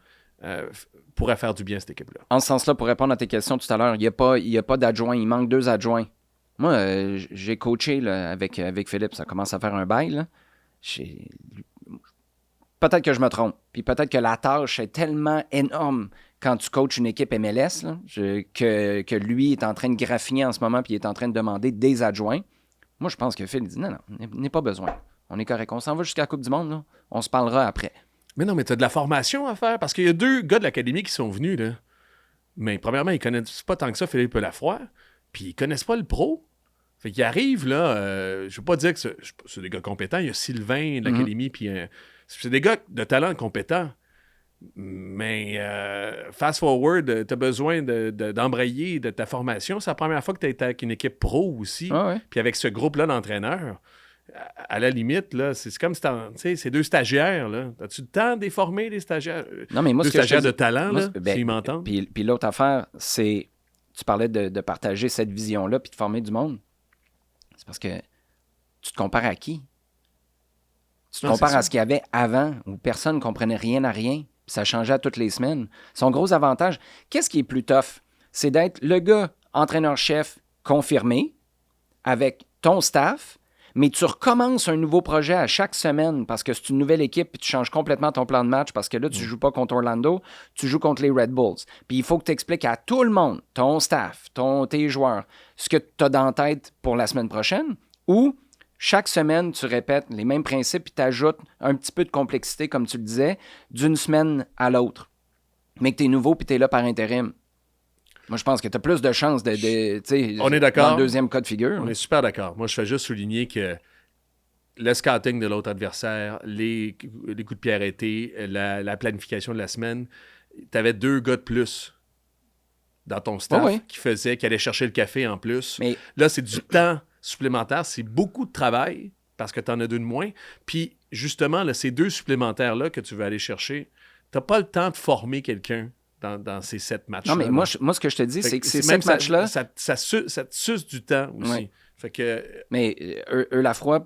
pourrait faire du bien à cette équipe-là. En ce sens-là, pour répondre à tes questions tout à l'heure, il n'y a pas d'adjoint, il manque 2 adjoints. Moi, j'ai coaché là, avec Philippe, ça commence à faire un bail. Là. Peut-être que je me trompe, puis peut-être que la tâche est tellement énorme quand tu coaches une équipe MLS là, que lui est en train de graffiner en ce moment, puis il est en train de demander des adjoints. Moi, je pense que Phil dit non, n'est pas besoin. On est correct, on s'en va jusqu'à la Coupe du Monde, là. On se parlera après. Mais non, mais t'as de la formation à faire, parce qu'il y a 2 gars de l'académie qui sont venus, là. Mais premièrement, ils connaissent pas tant que ça Philippe Lafroy, puis ils connaissent pas le pro. Fait qu'ils arrivent, là, je veux pas dire que c'est des gars compétents, il y a Sylvain de l'académie, puis c'est des gars de talent compétents. Mais fast forward, t'as besoin d'embrayer de ta formation. C'est la première fois que t'as été avec une équipe pro aussi, puis avec ce groupe-là d'entraîneurs. À la limite, là, c'est comme si c'est 2 stagiaires. Là. As-tu le temps de les former, les stagiaires? Non, mais moi, 2 stagiaires de talent, là, s'ils m'entendent. Puis l'autre affaire, c'est... Tu parlais de partager cette vision-là puis de former du monde. C'est parce que tu te compares à qui? Tu te compares à ce qu'il y avait avant, où personne ne comprenait rien à rien, puis ça changeait à toutes les semaines. Son gros avantage, qu'est-ce qui est plus tough? C'est d'être le gars entraîneur-chef confirmé avec ton staff, mais tu recommences un nouveau projet à chaque semaine parce que c'est une nouvelle équipe puis tu changes complètement ton plan de match parce que là, tu ne joues pas contre Orlando, tu joues contre les Red Bulls. Puis il faut que tu expliques à tout le monde, ton staff, tes joueurs, ce que tu as dans la tête pour la semaine prochaine ou chaque semaine, tu répètes les mêmes principes puis tu ajoutes un petit peu de complexité, comme tu le disais, d'une semaine à l'autre. Mais que tu es nouveau puis tu es là par intérim. Moi, je pense que tu as plus de chances on est d'accord. Dans le deuxième cas de figure. On est super d'accord. Moi, je fais juste souligner que le scouting de l'autre adversaire, les coups de pied arrêtés, la planification de la semaine, tu avais 2 gars de plus dans ton staff qui allaient chercher le café en plus. Mais... Là, c'est du temps supplémentaire. C'est beaucoup de travail parce que tu en as 2 de moins. Puis, justement, là, ces 2 supplémentaires-là que tu veux aller chercher, tu n'as pas le temps de former quelqu'un dans ces 7 matchs-là. Non, mais moi, ce que je te dis, c'est que ces 7 matchs-là... Ça te suce du temps aussi. Ouais. Fait que, mais Lafroy,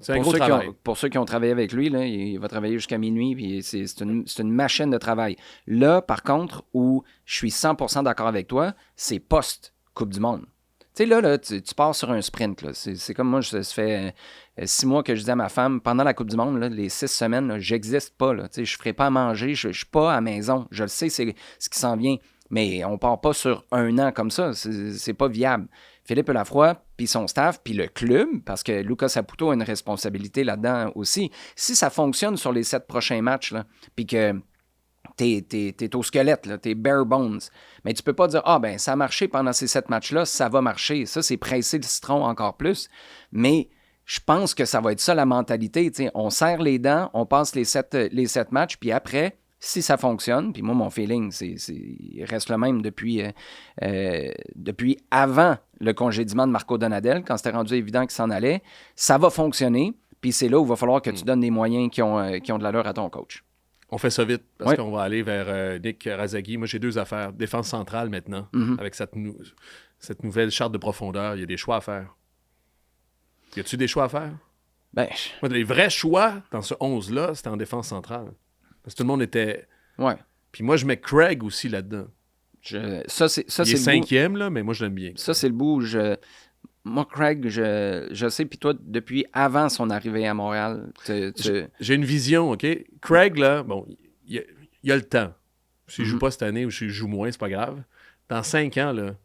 pour ceux qui ont travaillé avec lui, là, il va travailler jusqu'à minuit, puis c'est une machine de travail. Là, par contre, où je suis 100% d'accord avec toi, c'est post-Coupe du Monde. Tu sais, là, tu pars sur un sprint. Là. C'est comme moi, ça fait 6 mois que je dis à ma femme, pendant la Coupe du Monde, là, les 6 semaines, là, j'existe pas. Là. Je ne ferai pas à manger, je ne suis pas à la maison. Je le sais, c'est ce qui s'en vient. Mais on ne part pas sur 1 an comme ça. C'est pas viable. Philippe Lafroy, puis son staff, puis le club, parce que Lucas Saputo a une responsabilité là-dedans aussi. Si ça fonctionne sur les 7 prochains matchs, là, puis que t'es au squelette, là, t'es bare bones. Mais tu peux pas dire, ça a marché pendant ces 7 matchs-là, ça va marcher. Ça, c'est presser le citron encore plus. Mais je pense que ça va être ça la mentalité. T'sais. On serre les dents, on passe les 7 matchs, puis après, si ça fonctionne, puis moi, mon feeling, il reste le même depuis avant le congédiement de Marco Donadel, quand c'était rendu évident qu'il s'en allait, ça va fonctionner, puis c'est là où il va falloir que tu donnes des moyens qui ont de l'allure à ton coach. On fait ça vite, parce qu'on va aller vers Nick Razagui. Moi, j'ai 2 affaires. Défense centrale maintenant, avec cette nouvelle charte de profondeur. Il y a des choix à faire. Y a-tu des choix à faire? Moi, les vrais choix dans ce 11-là, c'était en défense centrale. Parce que tout le monde était... Ouais. Puis moi, je mets Craig aussi là-dedans. Il est 5e, là, mais moi, je l'aime bien. Ça, c'est le bout où Moi, Craig, je sais, puis toi, depuis avant son arrivée à Montréal, j'ai une vision, OK? Craig, là, bon, il a le temps. S'il joue pas cette année ou s'il joue moins, c'est pas grave. Dans 5 ans, là,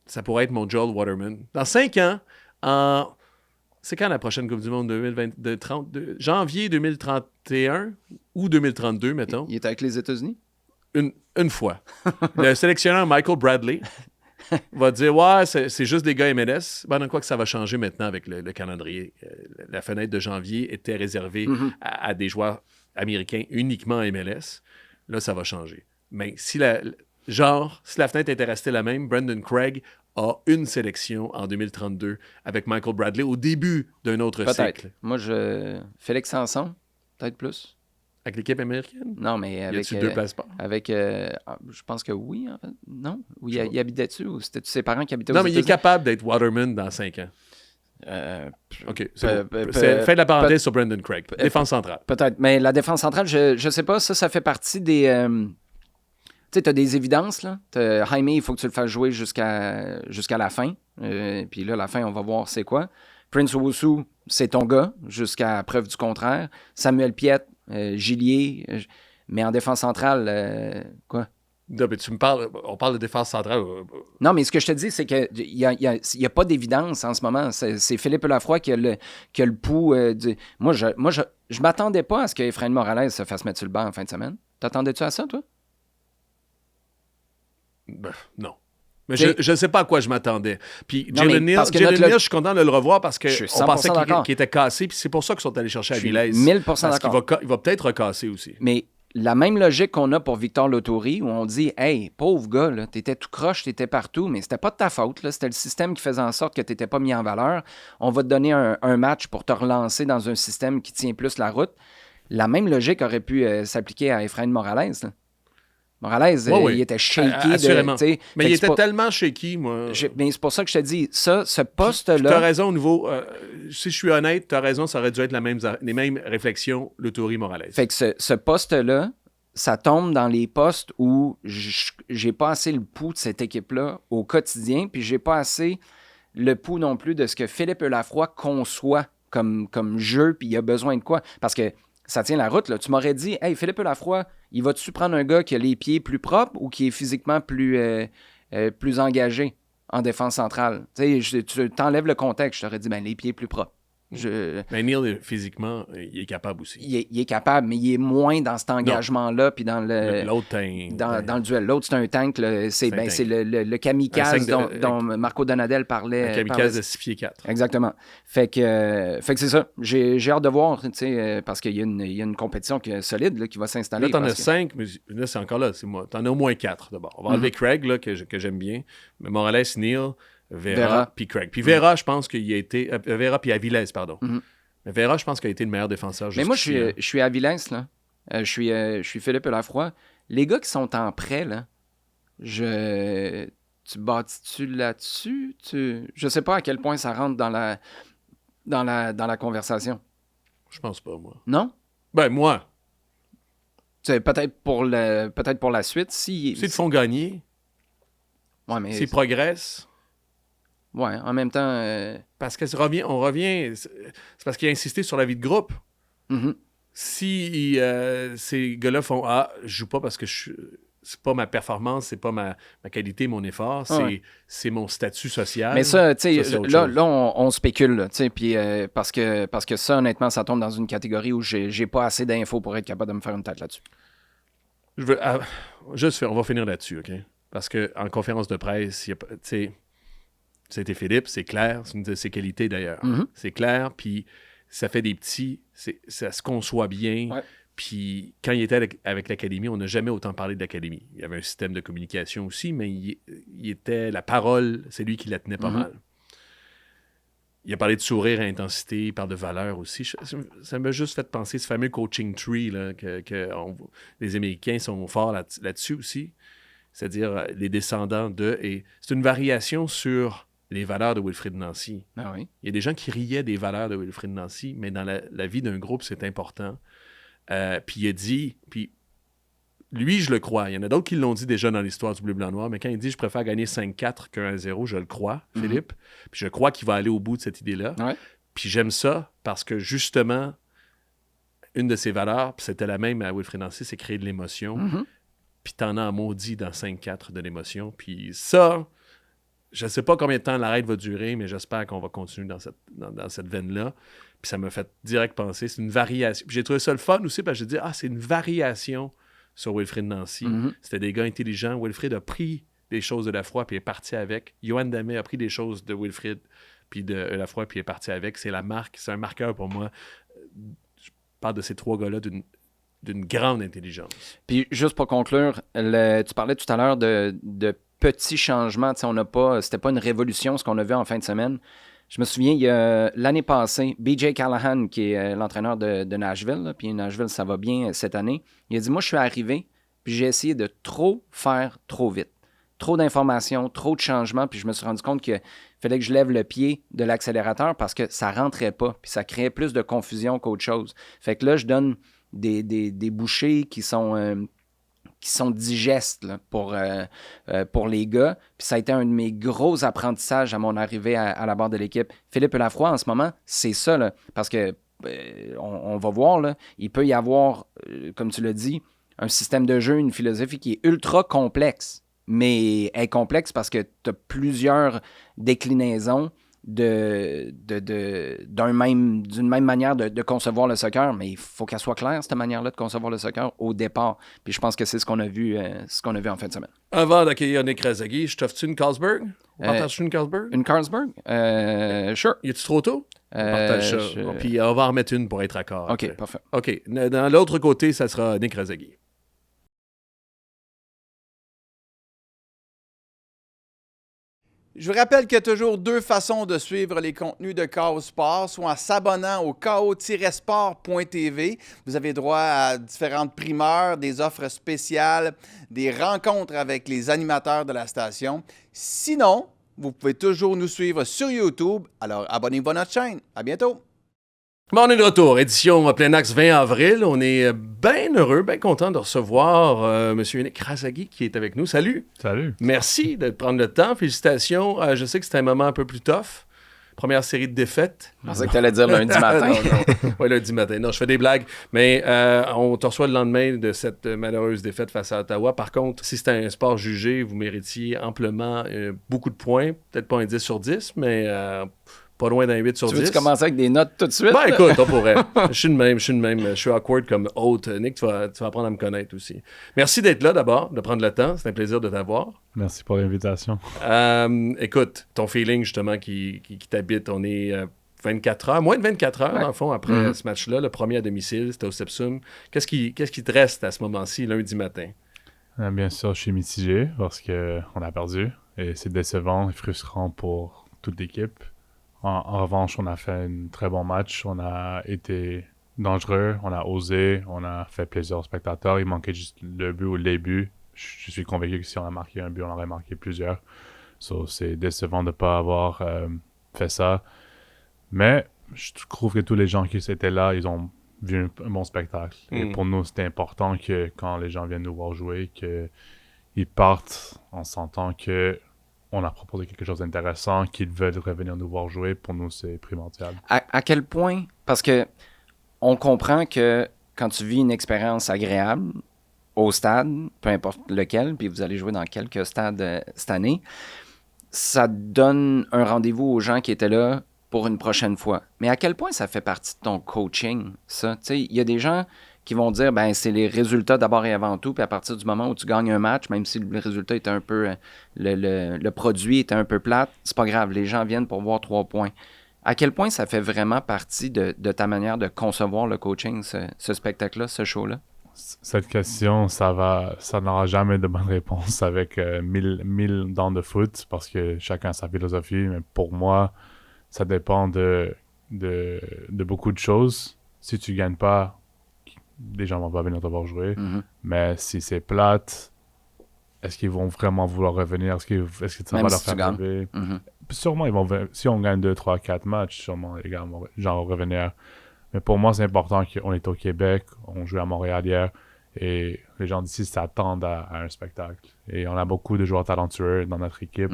ça pourrait être mon Joel Waterman. Dans 5 ans, C'est quand la prochaine Coupe du Monde janvier 2031 ou 2032, mettons? Il est avec les États-Unis? Une fois. Le sélectionneur Michael Bradley va dire « Ouais, c'est juste des gars MLS. » Ben, quoi que ça va changer maintenant avec le calendrier. La fenêtre de janvier était réservée à des joueurs américains uniquement en MLS. Là, ça va changer. Mais si la fenêtre était restée la même, Brendan Craig a une sélection en 2032 avec Michael Bradley au début d'un autre cycle. Moi, Félix Sanson, peut-être plus. Avec l'équipe américaine? Non, mais avec... Y a-tu 2 passeports? Avec... je pense que oui, en fait. Non? Ou il habitait-tu? Ou c'était-tu ses parents qui habitaient aux États-Unis? Non, mais il est capable d'être waterman dans 5 ans. OK, c'est bon. Fais de la parenthèse sur Brendan Craig. Défense centrale. Peut-être. Mais la défense centrale, je sais pas. Ça fait partie des... tu sais, tu as des évidences, là. Jaime, il faut que tu le fasses jouer jusqu'à la fin. Puis là, la fin, on va voir c'est quoi. Prince Owusu, c'est ton gars, jusqu'à preuve du contraire. Samuel Piette, Gillier, mais en défense centrale, quoi? Non, mais on parle de défense centrale. Non, mais ce que je te dis, c'est qu'il n'y a pas d'évidence en ce moment. C'est Philippe Lafroy qui a le pouls. Moi, je m'attendais pas à ce qu'Efrain Morales se fasse mettre sur le banc en fin de semaine. T'attendais-tu à ça, toi? Non. Mais je ne sais pas à quoi je m'attendais. Puis Jalen Neal, je suis content de le revoir parce qu'on pensait qu'il était cassé. Puis c'est pour ça qu'ils sont allés chercher Avilés. 1000% d'accord. Il va peut-être recasser aussi. Mais la même logique qu'on a pour Victor Lautori, où on dit « Hey, pauvre gars, là, t'étais tout croche, t'étais partout, mais c'était pas de ta faute. Là, c'était le système qui faisait en sorte que t'étais pas mis en valeur. On va te donner un match pour te relancer dans un système qui tient plus la route. » La même logique aurait pu s'appliquer à Efrain Morales, là. Morales, il était shaky. Assurément. Mais il était tellement shaky, moi. Mais c'est pour ça que je te dis, ce poste-là... Tu as raison au niveau... si je suis honnête, tu as raison, ça aurait dû être les mêmes réflexions, Lautori-Morales. Fait que ce poste-là, ça tombe dans les postes où j'ai pas assez le pouls de cette équipe-là au quotidien, puis j'ai pas assez le pouls non plus de ce que Philippe Lafroy conçoit comme jeu, puis il a besoin de quoi. Parce que ça tient la route, là. Tu m'aurais dit, hey, Philippe Lafroy, il va-tu prendre un gars qui a les pieds plus propres ou qui est physiquement plus engagé en défense centrale? Tu sais, tu t'enlèves le contexte, je t'aurais dit, les pieds plus propres. Mais Neal, physiquement, il est capable aussi. Il est capable, mais il est moins dans cet engagement-là. Puis dans l'autre dans le duel. L'autre, c'est un tank. Là, c'est le kamikaze dont Marco Donadel parlait. Un kamikaze de 6 pieds 4. Exactement. Fait que c'est ça. J'ai hâte de voir, parce qu'il y a une compétition solide là, qui va s'installer. Là, t'en as 5, mais là, c'est encore là. C'est moi. T'en as au moins 4 d'abord. On va enlever Craig, là, que j'aime bien. Mais Morales, Neal, Vera puis Craig. Puis Vera, je pense qu'il a été... Vera puis Avilés, pardon. Mais Vera, je pense qu'il a été le meilleur défenseur jusqu'ici. Mais moi, je suis Avilés, là. Je suis Philippe Lafroy. Les gars qui sont en prêt, là, tu bâtis-tu là-dessus? Je sais pas à quel point ça rentre dans la conversation. Je pense pas, moi. Non? Ben, moi. Peut-être pour la suite. S'ils te font gagner, s'ils progressent... Ouais, en même temps... Parce qu'on revient... C'est parce qu'il a insisté sur la vie de groupe. Si ces gars-là font « Ah, je joue pas parce que c'est pas ma performance, c'est pas ma qualité, mon effort, c'est mon statut social. » Mais ça, tu sais, là, on spécule, tu sais, puis parce que ça, honnêtement, ça tombe dans une catégorie où j'ai pas assez d'infos pour être capable de me faire une tête là-dessus. On va finir là-dessus, OK? Parce qu'en conférence de presse, tu sais... C'était Philippe, c'est clair, c'est une de ses qualités d'ailleurs. C'est clair, puis ça fait des petits, ça se conçoit bien. Ouais. Puis quand il était avec l'Académie, on n'a jamais autant parlé de l'Académie. Il y avait un système de communication aussi, mais il était la parole, c'est lui qui la tenait pas mal. Il a parlé de sourire à intensité, il parle de valeur aussi. Ça m'a juste fait penser ce fameux coaching tree là, que les Américains sont forts là-dessus aussi. C'est-à-dire les descendants de... Et c'est une variation sur les valeurs de Wilfrid Nancy. Ah oui. Il y a des gens qui riaient des valeurs de Wilfrid Nancy, mais dans la vie d'un groupe, c'est important. Puis il a dit... Puis lui, je le crois. Il y en a d'autres qui l'ont dit déjà dans l'histoire du bleu-blanc-noir, mais quand il dit « Je préfère gagner 5-4 que 1-0 », je le crois, Philippe. Puis je crois qu'il va aller au bout de cette idée-là. Ouais. Puis j'aime ça parce que, justement, une de ses valeurs, puis c'était la même à Wilfrid Nancy, c'est créer de l'émotion. Puis t'en as maudit dans 5-4 de l'émotion. Puis ça, je ne sais pas combien de temps l'arrêt va durer, mais j'espère qu'on va continuer dans cette veine-là. Puis ça m'a fait direct penser, c'est une variation. Puis j'ai trouvé ça le fun aussi, parce que j'ai dit, c'est une variation sur Wilfried Nancy. Mm-hmm. C'était des gars intelligents. Wilfried a pris des choses de Lafroy, puis est parti avec. Yoann Damet a pris des choses de Wilfried, puis de Lafroy, puis est parti avec. C'est la marque, c'est un marqueur pour moi. Je parle de ces 3 gars-là d'une grande intelligence. Puis juste pour conclure, tu parlais tout à l'heure de petits changements. C'était pas une révolution ce qu'on a vu en fin de semaine. Je me souviens, il y a l'année passée, BJ Callahan, qui est l'entraîneur de Nashville, là, puis Nashville, ça va bien cette année, il a dit, moi, je suis arrivé, puis j'ai essayé de faire trop vite. Trop d'informations, trop de changements, puis je me suis rendu compte qu'il fallait que je lève le pied de l'accélérateur parce que ça rentrait pas, puis ça créait plus de confusion qu'autre chose. Fait que là, je donne des bouchées qui sont digestes là, pour les gars. Puis ça a été un de mes gros apprentissages à mon arrivée à la barre de l'équipe. Philippe Lafroy, en ce moment, c'est ça, là, parce que on va voir, là, il peut y avoir, comme tu l'as dit, un système de jeu, une philosophie qui est ultra complexe. Mais elle est complexe parce que tu as plusieurs déclinaisons d'une même manière de concevoir le soccer, mais il faut qu'elle soit claire, cette manière-là de concevoir le soccer au départ. Puis je pense que c'est ce qu'on a vu en fin de semaine. Avant d'accueillir Nick Razagui, je t'offre-tu une Carlsberg? On partage une Carlsberg? Une Carlsberg? Sure. Y a-tu trop tôt? On partage ça. Puis on va en remettre une pour être accord. OK, après. parfait. OK. Dans l'autre côté, ça sera Nick Razagui. Je vous rappelle qu'il y a toujours 2 façons de suivre les contenus de KO Sport, soit en s'abonnant au ko-sport.tv. Vous avez droit à différentes primeurs, des offres spéciales, des rencontres avec les animateurs de la station. Sinon, vous pouvez toujours nous suivre sur YouTube. Alors, abonnez-vous à notre chaîne. À bientôt! Bon, on est de retour. Édition Plein Axe 20 avril. On est bien heureux, bien content de recevoir M. Nick Razagui qui est avec nous. Salut! Salut! Merci de prendre le temps. Félicitations. Je sais que c'était un moment un peu plus tough. Première série de défaites. Je pensais que tu allais dire lundi matin. Oui, lundi matin. Non, je fais des blagues. Mais on te reçoit le lendemain de cette malheureuse défaite face à Ottawa. Par contre, si c'était un sport jugé, vous méritiez amplement beaucoup de points. Peut-être pas un 10 sur 10, mais pas loin d'un 8 sur 10. Tu veux-tu commencer avec des notes tout de suite? Ben écoute, on pourrait. Je suis de même. Je suis awkward comme hôte. Nick, tu vas apprendre à me connaître aussi. Merci d'être là d'abord, de prendre le temps. C'est un plaisir de t'avoir. Merci pour l'invitation. Écoute, ton feeling justement qui t'habite, on est 24 heures, moins de 24 heures dans le fond, après ce match-là, le premier à domicile, c'était au Sepsum. Qu'est-ce qui te reste à ce moment-ci, lundi matin? Bien sûr, je suis mitigé parce qu'on a perdu et c'est décevant et frustrant pour toute l'équipe. En revanche, on a fait un très bon match. On a été dangereux, on a osé, on a fait plaisir aux spectateurs. Il manquait juste le but ou les buts. Je suis convaincu que si on a marqué un but, on aurait marqué plusieurs. So, c'est décevant de ne pas avoir fait ça. Mais je trouve que tous les gens qui étaient là, ils ont vu un bon spectacle. Et pour nous, c'était important que quand les gens viennent nous voir jouer, qu'ils partent en sentant que on a proposé quelque chose d'intéressant, qu'ils veulent revenir nous voir jouer. Pour nous, c'est primordial. À quel point? Parce que on comprend que quand tu vis une expérience agréable au stade, peu importe lequel, puis vous allez jouer dans quelques stades cette année, ça donne un rendez-vous aux gens qui étaient là pour une prochaine fois. Mais à quel point ça fait partie de ton coaching, ça? Tu sais, il y a des gens qui vont dire, ben c'est les résultats d'abord et avant tout, puis à partir du moment où tu gagnes un match, même si le résultat était un peu, le produit était un peu plate, c'est pas grave, les gens viennent pour voir 3 points. À quel point ça fait vraiment partie de ta manière de concevoir le coaching, ce spectacle-là, ce show-là? Cette question, ça n'aura jamais de bonne réponse avec 1000 dents de foot, parce que chacun a sa philosophie, mais pour moi, ça dépend de beaucoup de choses. Si tu gagnes pas, les gens vont pas venir te voir jouer. Mais si c'est plate, est-ce qu'ils vont vraiment vouloir revenir? Est-ce que ça va leur faire rêver? Sûrement, si on gagne 2, 3, 4 matchs, sûrement les gars vont revenir. Mais pour moi, c'est important qu'on est au Québec, on joue à Montréal hier, et les gens d'ici s'attendent à un spectacle. Et on a beaucoup de joueurs talentueux dans notre équipe.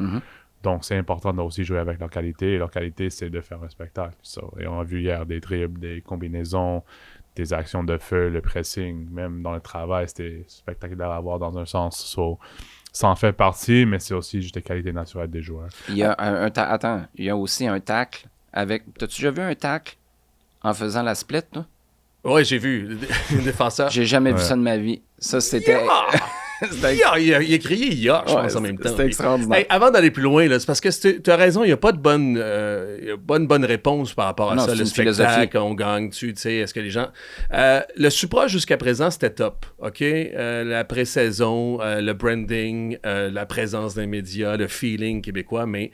Donc, c'est important de aussi jouer avec leur qualité. Et leur qualité, c'est de faire un spectacle. Et on a vu hier des dribbles, des combinaisons, des actions de feu, le pressing, même dans le travail, c'était spectaculaire à voir dans un sens. ça en fait partie, mais c'est aussi juste les qualités naturelles des joueurs. Il y a il y a aussi un tacle avec... T'as-tu déjà vu un tacle en faisant la split, toi? Oui, j'ai vu. Le défenseur. J'ai jamais vu ça de ma vie. Ça, c'était... Il a crié hier, je pense, en même temps. C'était extraordinaire. Hey, avant d'aller plus loin, là, c'est parce que tu as raison, il n'y a pas de bonne réponse par rapport à ça. Le spectacle, on gagne dessus, tu sais, est-ce que les gens... le Supra, jusqu'à présent, c'était top, OK? La pré-saison, le branding, la présence des médias, le feeling québécois, mais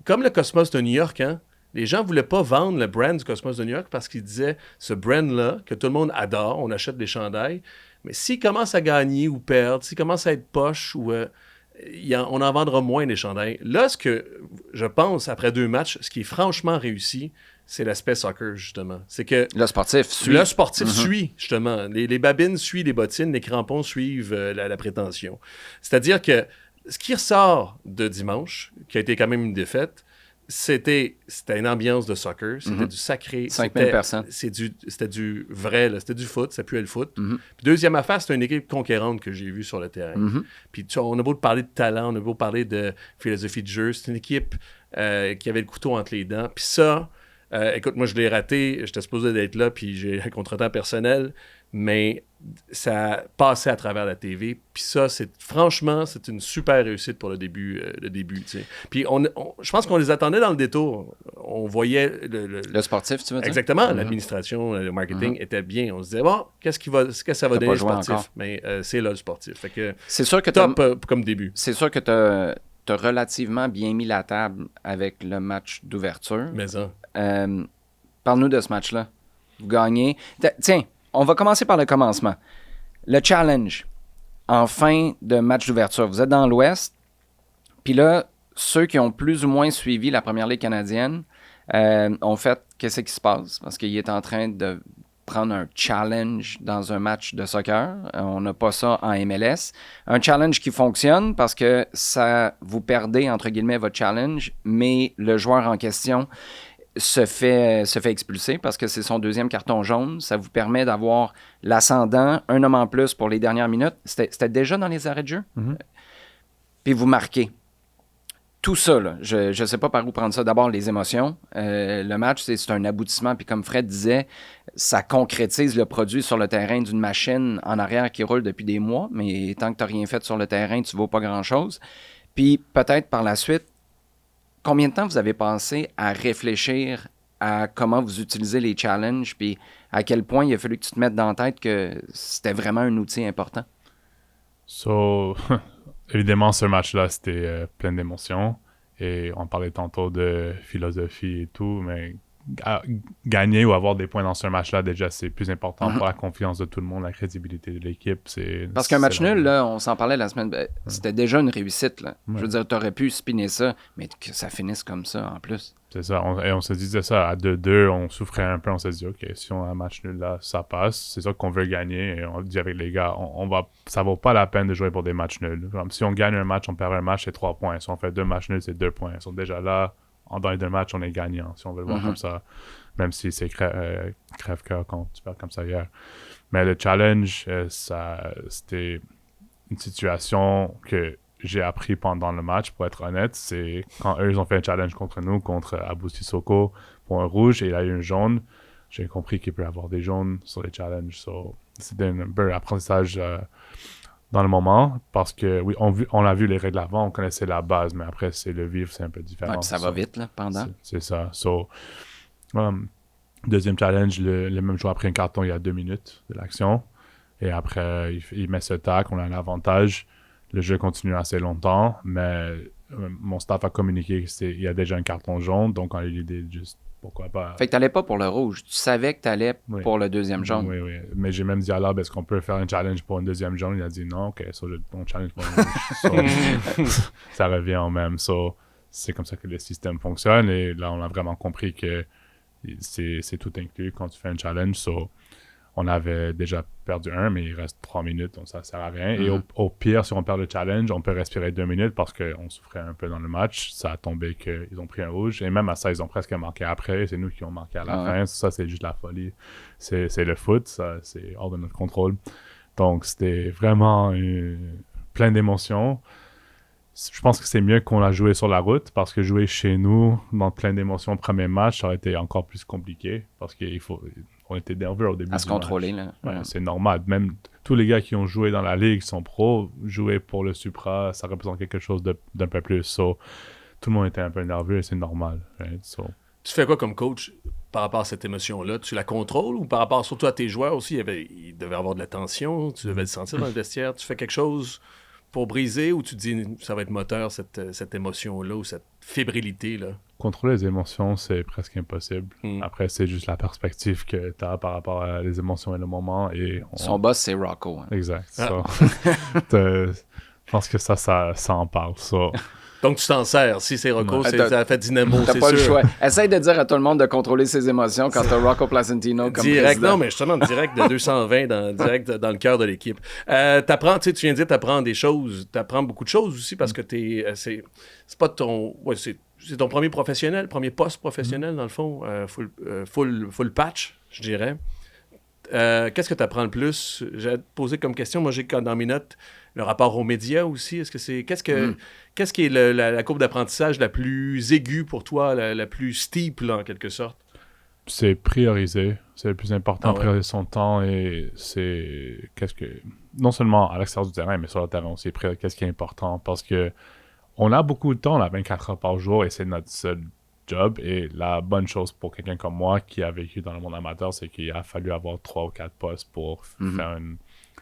comme le Cosmos de New York, hein, les gens ne voulaient pas vendre le brand du Cosmos de New York parce qu'ils disaient, ce brand-là, que tout le monde adore, on achète des chandails, mais s'il commence à gagner ou perdre, s'il commence à être poche, ou, on en vendra moins des chandails. Là, ce que je pense, après 2 matchs, ce qui est franchement réussi, c'est l'aspect soccer, justement. C'est que le sportif suit. Le sportif suit, justement. Les babines suivent les bottines, les crampons suivent la prétention. C'est-à-dire que ce qui ressort de dimanche, qui a été quand même une défaite, c'était une ambiance de soccer, c'était du sacré. 5000 personnes. C'était du vrai, là, c'était du foot, ça puait le foot. Puis deuxième affaire, c'était une équipe conquérante que j'ai vue sur le terrain. Puis on a beau parler de talent, on a beau parler de philosophie de jeu, c'est une équipe qui avait le couteau entre les dents. Puis ça, écoute, moi je l'ai raté, j'étais supposé d'être là, puis j'ai un contretemps personnel, mais ça passait à travers la TV. Puis ça, franchement, c'est une super réussite pour le début, tu sais. Puis je pense qu'on les attendait dans le détour. On voyait le sportif, tu veux dire? Exactement. L'administration, le marketing était bien. On se disait, bon, qu'est-ce que ça va donner le sportif? Encore. Mais c'est là le sportif. Fait que c'est sûr que top comme début. C'est sûr que tu as relativement bien mis la table avec le match d'ouverture. Mais ça. Parle-nous de ce match-là. Vous gagnez. Tiens, on va commencer par le commencement. Le challenge en fin de match d'ouverture. Vous êtes dans l'Ouest. Puis là, ceux qui ont plus ou moins suivi la Première Ligue canadienne ont fait qu'est-ce qui se passe? Parce qu'il est en train de prendre un challenge dans un match de soccer. On n'a pas ça en MLS. Un challenge qui fonctionne parce que ça vous perdez, entre guillemets, votre challenge, mais le joueur en question se fait expulser parce que c'est son 2e carton jaune. Ça vous permet d'avoir l'ascendant, un homme en plus pour les dernières minutes. C'était déjà dans les arrêts de jeu. Puis vous marquez. Tout ça, là, je ne sais pas par où prendre ça. D'abord, les émotions. Le match, c'est un aboutissement. Puis comme Fred disait, ça concrétise le produit sur le terrain d'une machine en arrière qui roule depuis des mois. Mais tant que tu n'as rien fait sur le terrain, tu ne vaux pas grand-chose. Puis peut-être par la suite, combien de temps vous avez pensé à réfléchir à comment vous utilisez les challenges, puis à quel point il a fallu que tu te mettes dans la tête que c'était vraiment un outil important? Évidemment, ce match-là, c'était plein d'émotions. Et on parlait tantôt de philosophie et tout, mais gagner ou avoir des points dans ce match-là, déjà, c'est plus important pour la confiance de tout le monde, la crédibilité de l'équipe. Parce qu'un match nul, là, on s'en parlait la semaine, c'était déjà une réussite. Là. Je veux dire, tu aurais pu spinner ça, mais que ça finisse comme ça en plus. C'est ça. On se disait ça à 2-2, on souffrait un peu, on s'est dit, OK, si on a un match nul là, ça passe. C'est ça qu'on veut gagner. Et on dit avec les gars, ça vaut pas la peine de jouer pour des matchs nuls. Comme si on gagne un match, on perd un match, c'est 3 points. Si on fait 2 matchs nuls, c'est 2 points. Ils sont déjà là. Dans les 2 matchs, on est gagnant, si on veut le voir comme ça. Même si c'est crève-cœur quand tu perds comme ça hier. Mais le challenge, c'était une situation que j'ai appris pendant le match, pour être honnête. C'est quand eux, ils ont fait un challenge contre nous, contre Abou Sissoko, pour un rouge, et il a eu un jaune. J'ai compris qu'il peut y avoir des jaunes sur les challenges. C'était un peu apprentissage dans le moment, parce que oui, on a vu les règles avant, on connaissait la base, mais après, c'est le vivre, c'est un peu différent. Ouais, ça va vite, là, pendant. C'est ça. Deuxième challenge, le même joueur a pris un carton il y a 2 minutes de l'action, et après, il met ce tac, on a un avantage. Le jeu continue assez longtemps, mais mon staff a communiqué qu'il y a déjà un carton jaune, donc on a eu l'idée de juste pourquoi pas. Fait que t'allais pas pour le rouge, tu savais que t'allais pour le 2e jaune. Oui. Mais j'ai même dit à Lab, est-ce qu'on peut faire un challenge pour une 2e jaune? Il a dit non, ok, on challenge pour le rouge. Ça revient en même. C'est comme ça que le système fonctionne, et là, on a vraiment compris que c'est tout inclus quand tu fais un challenge. On avait déjà perdu 1, mais il reste 3 minutes, donc ça sert à rien. Et au pire, si on perd le challenge, on peut respirer 2 minutes parce qu'on souffrait un peu dans le match. Ça a tombé qu'ils ont pris un rouge. Et même à ça, ils ont presque marqué après. C'est nous qui ont marqué à la fin. Ça, c'est juste la folie. C'est le foot. Ça, c'est hors de notre contrôle. Donc, c'était vraiment plein d'émotions. Je pense que c'est mieux qu'on a joué sur la route parce que jouer chez nous dans plein d'émotions premier match, ça aurait été encore plus compliqué parce qu'on était nerveux au début. À se contrôler, là. Ouais, c'est normal. Même tous les gars qui ont joué dans la ligue sont pros, jouer pour le Supra, ça représente quelque chose d'un peu plus. So, tout le monde était un peu nerveux et c'est normal. Right? So. Tu fais quoi comme coach par rapport à cette émotion-là? Tu la contrôles ou par rapport surtout à tes joueurs aussi? Il devait avoir de la tension, tu devais le sentir dans le vestiaire. Tu fais quelque chose pour briser ou tu te dis ça va être moteur, cette émotion-là ou cette fébrilité-là? Contrôler les émotions, c'est presque impossible. Après, c'est juste la perspective que tu as par rapport à les émotions et le moment. Son boss, c'est Rocco. Hein. Exact. So, je pense que ça en parle. So. Donc, tu t'en sers. Si c'est Rocco, ça fait dynamo, c'est sûr. T'as pas le choix. Essaye de dire à tout le monde de contrôler ses émotions quand t'as Rocco Placentino comme président. Non, mais justement, direct de 220, direct dans le cœur de l'équipe. T'apprends, tu viens de dire, t'apprends des choses. T'apprends beaucoup de choses aussi parce que c'est pas ton... Ouais, c'est ton premier poste professionnel, dans le fond. Full patch, je dirais. Qu'est-ce que tu apprends le plus? J'ai posé comme question, moi j'ai dans mes notes le rapport aux médias aussi. Est-ce que qu'est-ce qui est la courbe d'apprentissage la plus aiguë pour toi, la plus steep là, en quelque sorte? C'est prioriser. C'est le plus important, prioriser son temps et c'est non seulement à l'extérieur du terrain, mais sur le terrain aussi, qu'est-ce qui est important parce que on a beaucoup de temps, on a 24 heures par jour et c'est notre seul job. Et la bonne chose pour quelqu'un comme moi qui a vécu dans le monde amateur, c'est qu'il a fallu avoir 3 ou 4 postes pour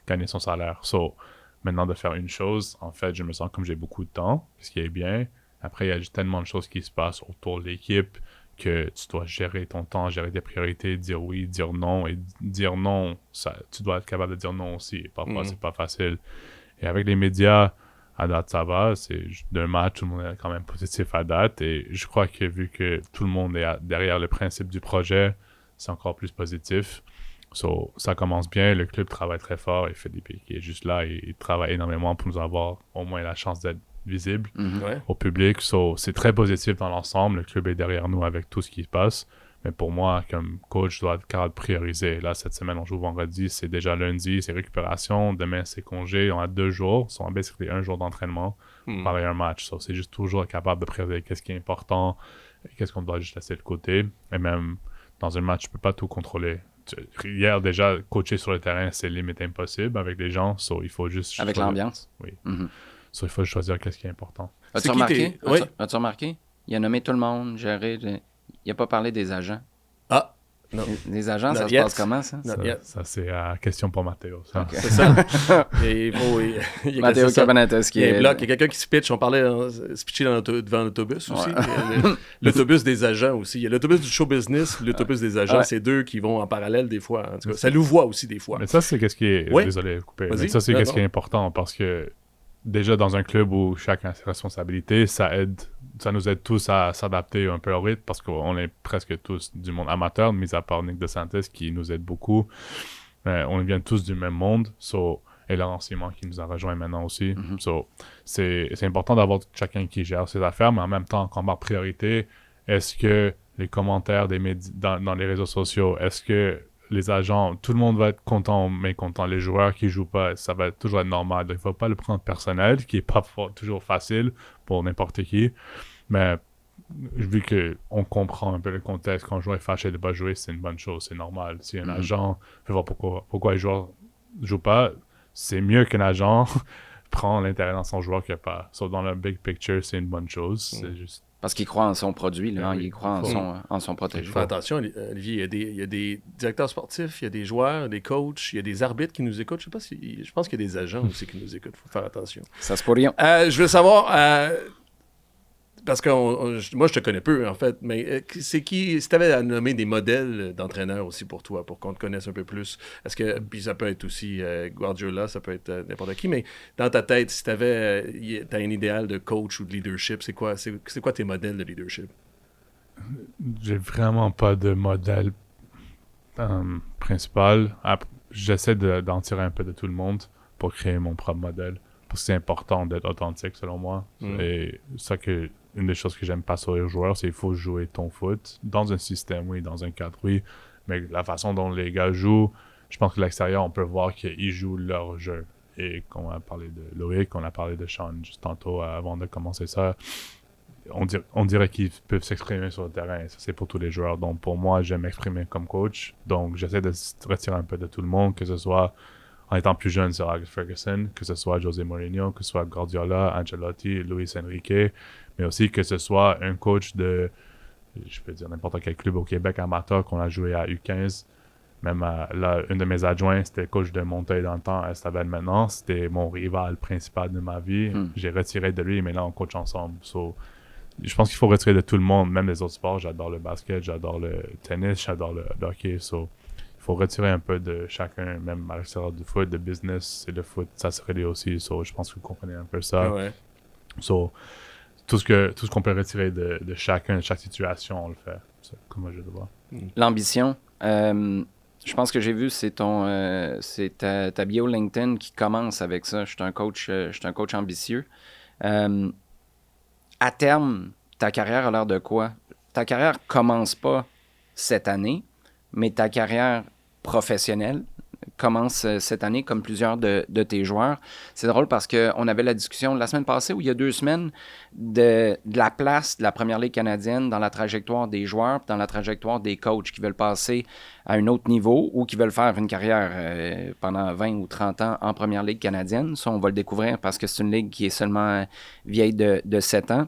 gagner son salaire. So, maintenant de faire une chose, en fait, je me sens comme j'ai beaucoup de temps, ce qui est bien. Après, il y a tellement de choses qui se passent autour de l'équipe que tu dois gérer ton temps, gérer tes priorités, dire oui, dire non. Et dire non, tu dois être capable de dire non aussi. Et parfois, c'est pas facile. Et avec les médias, à date, ça va. C'est d'un match, tout le monde est quand même positif à date. Et je crois que vu que tout le monde est derrière le principe du projet, c'est encore plus positif. So, ça commence bien. Le club travaille très fort. Et Philippe qui est juste là, il travaille énormément pour nous avoir au moins la chance d'être visible au public. So, c'est très positif dans l'ensemble. Le club est derrière nous avec tout ce qui se passe. Mais pour moi, comme coach, je dois être capable de prioriser. Là, cette semaine, on joue vendredi, c'est déjà lundi, c'est récupération. Demain, c'est congé. On a 2 jours. On a basically 1 jour d'entraînement pour un match. So, c'est juste toujours capable de prioriser qu'est-ce qui est important, qu'est-ce qu'on doit juste laisser de côté. Et même dans un match, tu peux pas tout contrôler. Hier, déjà, coacher sur le terrain, c'est limite impossible avec les gens. So, il faut juste... Avec l'ambiance? Oui. So, il faut choisir qu'est-ce qui est important. As-tu remarqué? Oui. As-tu remarqué? Il a nommé tout le monde, géré... Il n'a pas parlé des agents. Ah, non. Les agents, ça se passe comment, ça? Ça c'est la question pour Matteo. Okay. C'est ça. Matteo Cabanetes qui est... Il y a quelqu'un qui se pitch. On parlait se pitcher devant l'autobus aussi. L'autobus des agents aussi. Il y a l'autobus du show business, l'autobus des agents. C'est 2 qui vont en parallèle des fois. En tout cas, ça nous voit aussi des fois. Mais ça, c'est qu'est-ce qui est... Désolé de couper. Mais ça, c'est qu'est-ce qui est important parce que déjà, dans un club où chacun a ses responsabilités, ça nous aide tous à s'adapter un peu au rythme parce qu'on est presque tous du monde amateur, mis à part Nick DeSantis qui nous aide beaucoup. On vient tous du même monde. Et Laurent Simon qui nous a rejoint maintenant aussi. C'est important d'avoir chacun qui gère ses affaires, mais en même temps, comme par priorité, est-ce que les commentaires des médias dans les réseaux sociaux, est-ce que les agents, tout le monde va être content ou mécontent. Les joueurs qui jouent pas, ça va toujours être normal. Donc, il ne faut pas le prendre personnel, qui n'est pas toujours facile pour n'importe qui. Mais vu qu'on comprend un peu le contexte, quand un joueur est fâché de ne pas jouer, c'est une bonne chose, c'est normal. Si un agent veut voir pourquoi les joueurs ne jouent pas, c'est mieux qu'un agent prend l'intérêt dans son joueur que pas. Dans le big picture, c'est une bonne chose. C'est juste... Parce qu'il croit en son produit, là, il croit en son protégé. Fais attention, Olivier, il y a des directeurs sportifs, il y a des joueurs, des coachs, il y a des arbitres qui nous écoutent. Je pense qu'il y a des agents aussi qui nous écoutent. Il faut faire attention. Ça se pourrait. Je veux savoir, parce que moi, je te connais peu, en fait, mais c'est qui, si tu avais à nommer des modèles d'entraîneurs aussi pour toi, pour qu'on te connaisse un peu plus, est-ce que, puis ça peut être aussi Guardiola, ça peut être n'importe qui, mais dans ta tête, si t'as un idéal de coach ou de leadership, c'est quoi tes modèles de leadership? J'ai vraiment pas de modèle principal. J'essaie d'en tirer un peu de tout le monde pour créer mon propre modèle. Parce que c'est important d'être authentique, selon moi. Et ça une des choses que j'aime pas sur les joueurs, c'est qu'il faut jouer ton foot dans un système, oui, dans un cadre, oui. Mais la façon dont les gars jouent, je pense que l'extérieur, on peut voir qu'ils jouent leur jeu. et qu'on a parlé de Loïc, on a parlé de Sean juste tantôt avant de commencer ça, on dirait qu'ils peuvent s'exprimer sur le terrain. Ça, c'est pour tous les joueurs. Donc, pour moi, j'aime m'exprimer comme coach. Donc, j'essaie de retirer un peu de tout le monde, que ce soit en étant plus jeune sur Alex Ferguson, que ce soit José Mourinho, que ce soit Guardiola, Ancelotti, Luis Enrique, mais aussi que ce soit un coach de, je peux dire n'importe quel club au Québec amateur qu'on a joué à U15. Même là, une de mes adjoints, c'était le coach de Montreuil dans le temps, à Estable maintenant. C'était mon rival principal de ma vie. J'ai retiré de lui, mais là, on coach ensemble. So, je pense qu'il faut retirer de tout le monde, même les autres sports. J'adore le basket, j'adore le tennis, j'adore le hockey. So, il faut retirer un peu de chacun, même à l'extérieur du foot, de business et le foot, ça se relie aussi. So, je pense que vous comprenez un peu ça. Ouais. So, tout ce qu'on peut retirer de chacun, de chaque situation, on le fait. C'est comme moi je le vois. L'ambition. Je pense que j'ai vu, c'est ta bio LinkedIn qui commence avec ça. Je suis un coach ambitieux. À terme, ta carrière a l'air de quoi? Ta carrière commence pas cette année, mais ta carrière professionnelle commence cette année comme plusieurs de tes joueurs. C'est drôle parce qu'on avait la discussion la semaine passée ou il y a 2 semaines de la place de la Première Ligue canadienne dans la trajectoire des joueurs, dans la trajectoire des coachs qui veulent passer à un autre niveau ou qui veulent faire une carrière pendant 20 ou 30 ans en Première Ligue canadienne. Ça, on va le découvrir parce que c'est une ligue qui est seulement vieille de 7 ans.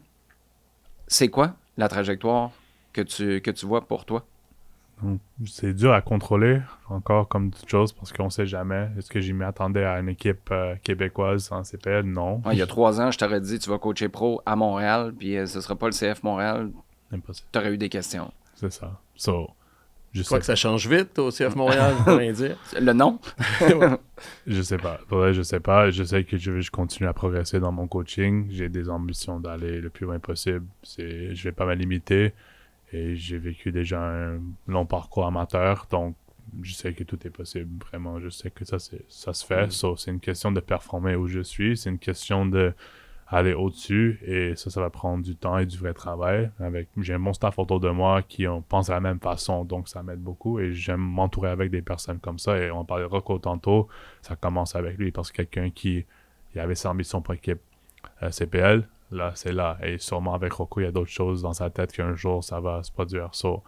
C'est quoi la trajectoire que tu vois pour toi? C'est dur à contrôler, encore comme toute chose, parce qu'on ne sait jamais. Est-ce que j'y m'attendais à une équipe québécoise en CPL? Non. Il y a 3 ans, je t'aurais dit tu vas coacher pro à Montréal, puis ce ne sera pas le CF Montréal. Impossible. Tu aurais eu des questions. C'est ça. So, je crois que ça change vite au CF Montréal, pour rien dire. Le nom? Je sais pas. Pour je sais pas. Je sais que je vais continuer à progresser dans mon coaching. J'ai des ambitions d'aller le plus loin possible. Je vais pas me limiter. Et j'ai vécu déjà un long parcours amateur, donc je sais que tout est possible, vraiment. Je sais que ça se fait. So, c'est une question de performer où je suis. C'est une question d'aller au-dessus. Et ça va prendre du temps et du vrai travail. J'ai un bon staff autour de moi qui pense de la même façon, donc ça m'aide beaucoup. Et j'aime m'entourer avec des personnes comme ça. Et on parlait de Rocco tantôt. Ça commence avec lui parce que quelqu'un qui avait ses ambitions pour l'équipe CPL, là, c'est là. Et sûrement avec Rocco, il y a d'autres choses dans sa tête qu'un jour, ça va se produire. So,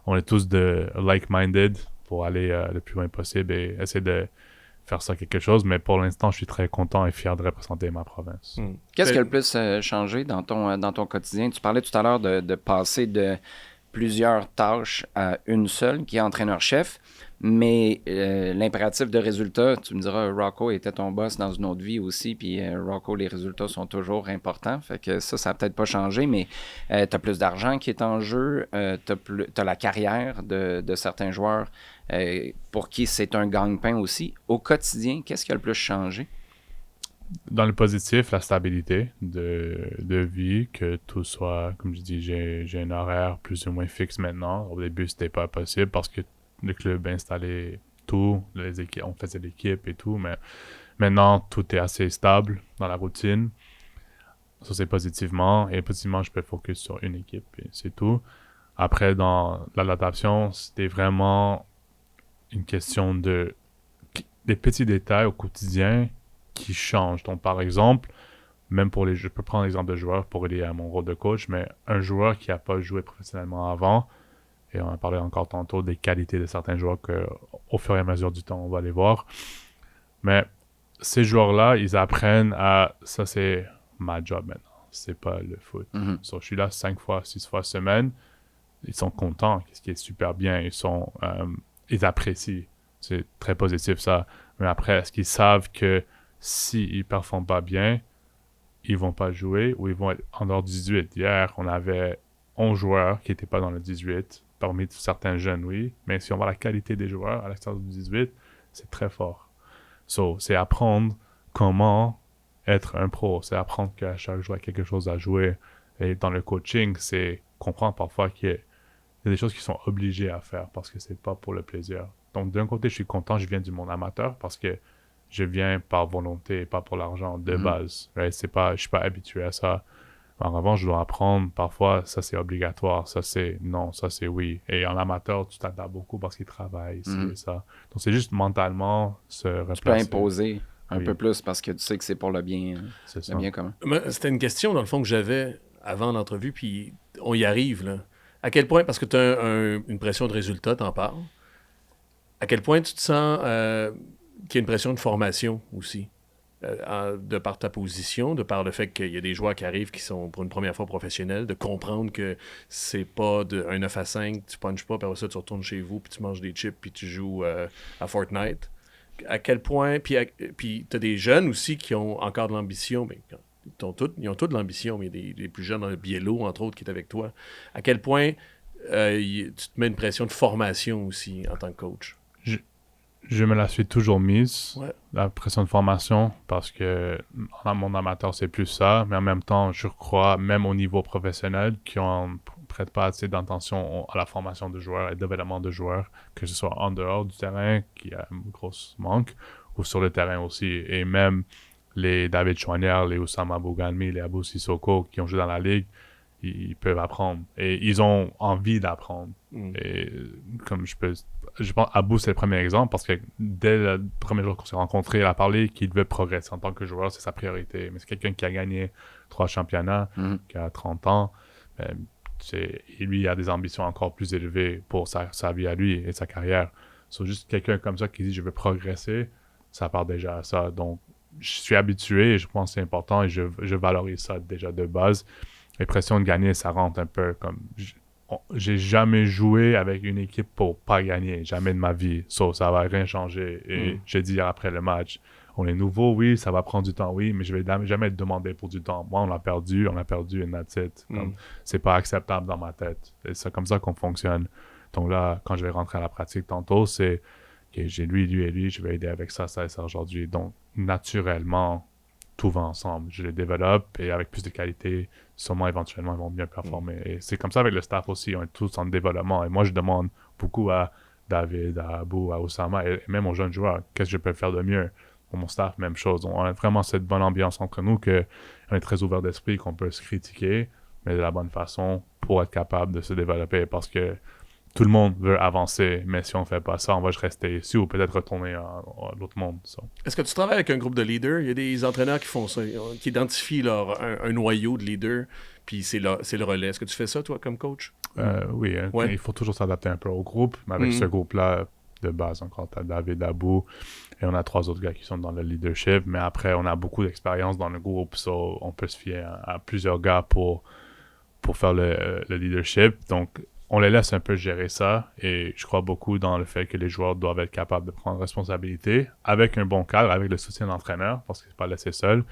on est tous de like-minded pour aller le plus loin possible et essayer de faire ça quelque chose. Mais pour l'instant, je suis très content et fier de représenter ma province. Qu'est-ce qui a le plus changé dans ton quotidien? Tu parlais tout à l'heure de passer de plusieurs tâches à une seule, qui est entraîneur-chef. Mais l'impératif de résultat, tu me diras, Rocco était ton boss dans une autre vie aussi, puis Rocco, les résultats sont toujours importants. Fait que ça n'a peut-être pas changé, mais tu as plus d'argent qui est en jeu, tu as la carrière de certains joueurs pour qui c'est un gagne-pain aussi. Au quotidien, qu'est-ce qui a le plus changé? Dans le positif, la stabilité de vie, que tout soit, comme je dis, j'ai un horaire plus ou moins fixe maintenant. Au début, c'était pas possible parce que le club installait tout, les équipes, on faisait l'équipe et tout, mais maintenant, tout est assez stable dans la routine. Ça, c'est positivement. Et positivement, je peux focus sur une équipe et c'est tout. Après, dans l'adaptation, c'était vraiment une question des petits détails au quotidien qui changent. Donc, par exemple, même pour je peux prendre l'exemple de joueurs pour aider à mon rôle de coach, mais un joueur qui n'a pas joué professionnellement avant, et on a parlé encore tantôt des qualités de certains joueurs qu'au fur et à mesure du temps, on va les voir. Mais ces joueurs-là, ils apprennent ça, c'est ma job maintenant. C'est pas le foot. Mm-hmm. So, je suis là 5 fois, 6 fois semaine. Ils sont contents, ce qui est super bien. Ils apprécient. C'est très positif, ça. Mais après, est-ce qu'ils savent que s'ils ne performent pas bien, ils vont pas jouer ou ils vont être en dehors du 18? Hier, on avait 11 joueurs qui n'étaient pas dans le 18. Parmi certains jeunes, oui. Mais si on voit la qualité des joueurs à l'extérieur du 18, c'est très fort. So, c'est apprendre comment être un pro. C'est apprendre qu'à chaque joueur a quelque chose à jouer. Et dans le coaching, c'est comprendre parfois qu'il y a des choses qui sont obligés à faire parce que c'est pas pour le plaisir. Donc, d'un côté, je suis content, je viens du monde amateur parce que je viens par volonté et pas pour l'argent de base. Right? Je suis pas habitué à ça. En revanche, je dois apprendre, parfois, ça c'est obligatoire, ça c'est non, ça c'est oui. Et en amateur, tu t'adaptes beaucoup parce qu'ils travaillent, c'est ça. Donc c'est juste mentalement se replacer. Tu peux imposer. un peu plus parce que tu sais que c'est pour le bien, bien commun. C'était une question, dans le fond, que j'avais avant l'entrevue, puis on y arrive, là. À quel point, parce que tu as une pression de résultat, t'en parles, à quel point tu te sens qu'il y a une pression de formation aussi, de par ta position, de par le fait qu'il y a des joueurs qui arrivent qui sont pour une première fois professionnels, de comprendre que c'est pas un 9 à 5, tu punches pas, puis après ça, tu retournes chez vous, puis tu manges des chips, puis tu joues à Fortnite. À quel point... Puis tu as des jeunes aussi qui ont encore de l'ambition, mais ils ont tous de l'ambition, mais des plus jeunes, Biello, entre autres, qui est avec toi. À quel point tu te mets une pression de formation aussi en tant que coach? Je me la suis toujours mise, la pression de formation, parce que dans mon amateur, c'est plus ça. Mais en même temps, je crois, même au niveau professionnel, qui ne prêtent pas assez d'attention à la formation de joueurs et le développement de joueurs, que ce soit en dehors du terrain, qui a un gros manque, ou sur le terrain aussi. Et même les David Choinière, les Oussama Bougalmi, les Abou Sissoko, qui ont joué dans la ligue, ils peuvent apprendre. Et ils ont envie d'apprendre. Et comme je pense, Abou, c'est le premier exemple, parce que dès le premier jour qu'on s'est rencontrés, il a parlé qu'il veut progresser en tant que joueur, c'est sa priorité. Mais c'est quelqu'un qui a gagné 3 championnats, qui a 30 ans. Lui, il a des ambitions encore plus élevées pour sa vie à lui et sa carrière. C'est juste quelqu'un comme ça qui dit « je veux progresser », ça part déjà à ça. Donc, je suis habitué et je pense que c'est important et je valorise ça déjà de base. Les pressions de gagner, ça rentre un peu comme... J'ai jamais joué avec une équipe pour pas gagner, jamais de ma vie. Ça va rien changer. Et j'ai dit après le match, on est nouveau, oui, ça va prendre du temps, oui, mais je vais jamais te demander pour du temps. Moi, on a perdu and that's it. C'est pas acceptable dans ma tête. C'est comme ça qu'on fonctionne. Donc là, quand je vais rentrer à la pratique tantôt, c'est que j'ai lui, je vais aider avec ça et ça aujourd'hui. Donc, naturellement, tout va ensemble. Je les développe et avec plus de qualité, sûrement éventuellement, ils vont mieux performer. Et c'est comme ça avec le staff aussi. On est tous en développement. Et moi, je demande beaucoup à David, à Abou, à Oussama et même aux jeunes joueurs, qu'est-ce que je peux faire de mieux? Pour mon staff, même chose. On a vraiment cette bonne ambiance entre nous qu'on est très ouvert d'esprit, qu'on peut se critiquer, mais de la bonne façon pour être capable de se développer. Parce que tout le monde veut avancer, mais si on ne fait pas ça, on va juste rester ici ou peut-être retourner à l'autre monde. So. Est-ce que tu travailles avec un groupe de leaders? Il y a des entraîneurs qui font ça, qui identifient un noyau de leaders, puis c'est le relais. Est-ce que tu fais ça, toi, comme coach? Oui, il faut toujours s'adapter un peu au groupe, mais avec ce groupe-là, de base, encore, tu as David, Abou, et on a 3 autres gars qui sont dans le leadership, mais après, on a beaucoup d'expérience dans le groupe, so on peut se fier à plusieurs gars pour faire le leadership. Donc, on les laisse un peu gérer ça et je crois beaucoup dans le fait que les joueurs doivent être capables de prendre responsabilité avec un bon cadre, avec le soutien de l'entraîneur parce que c'est pas laissé seul.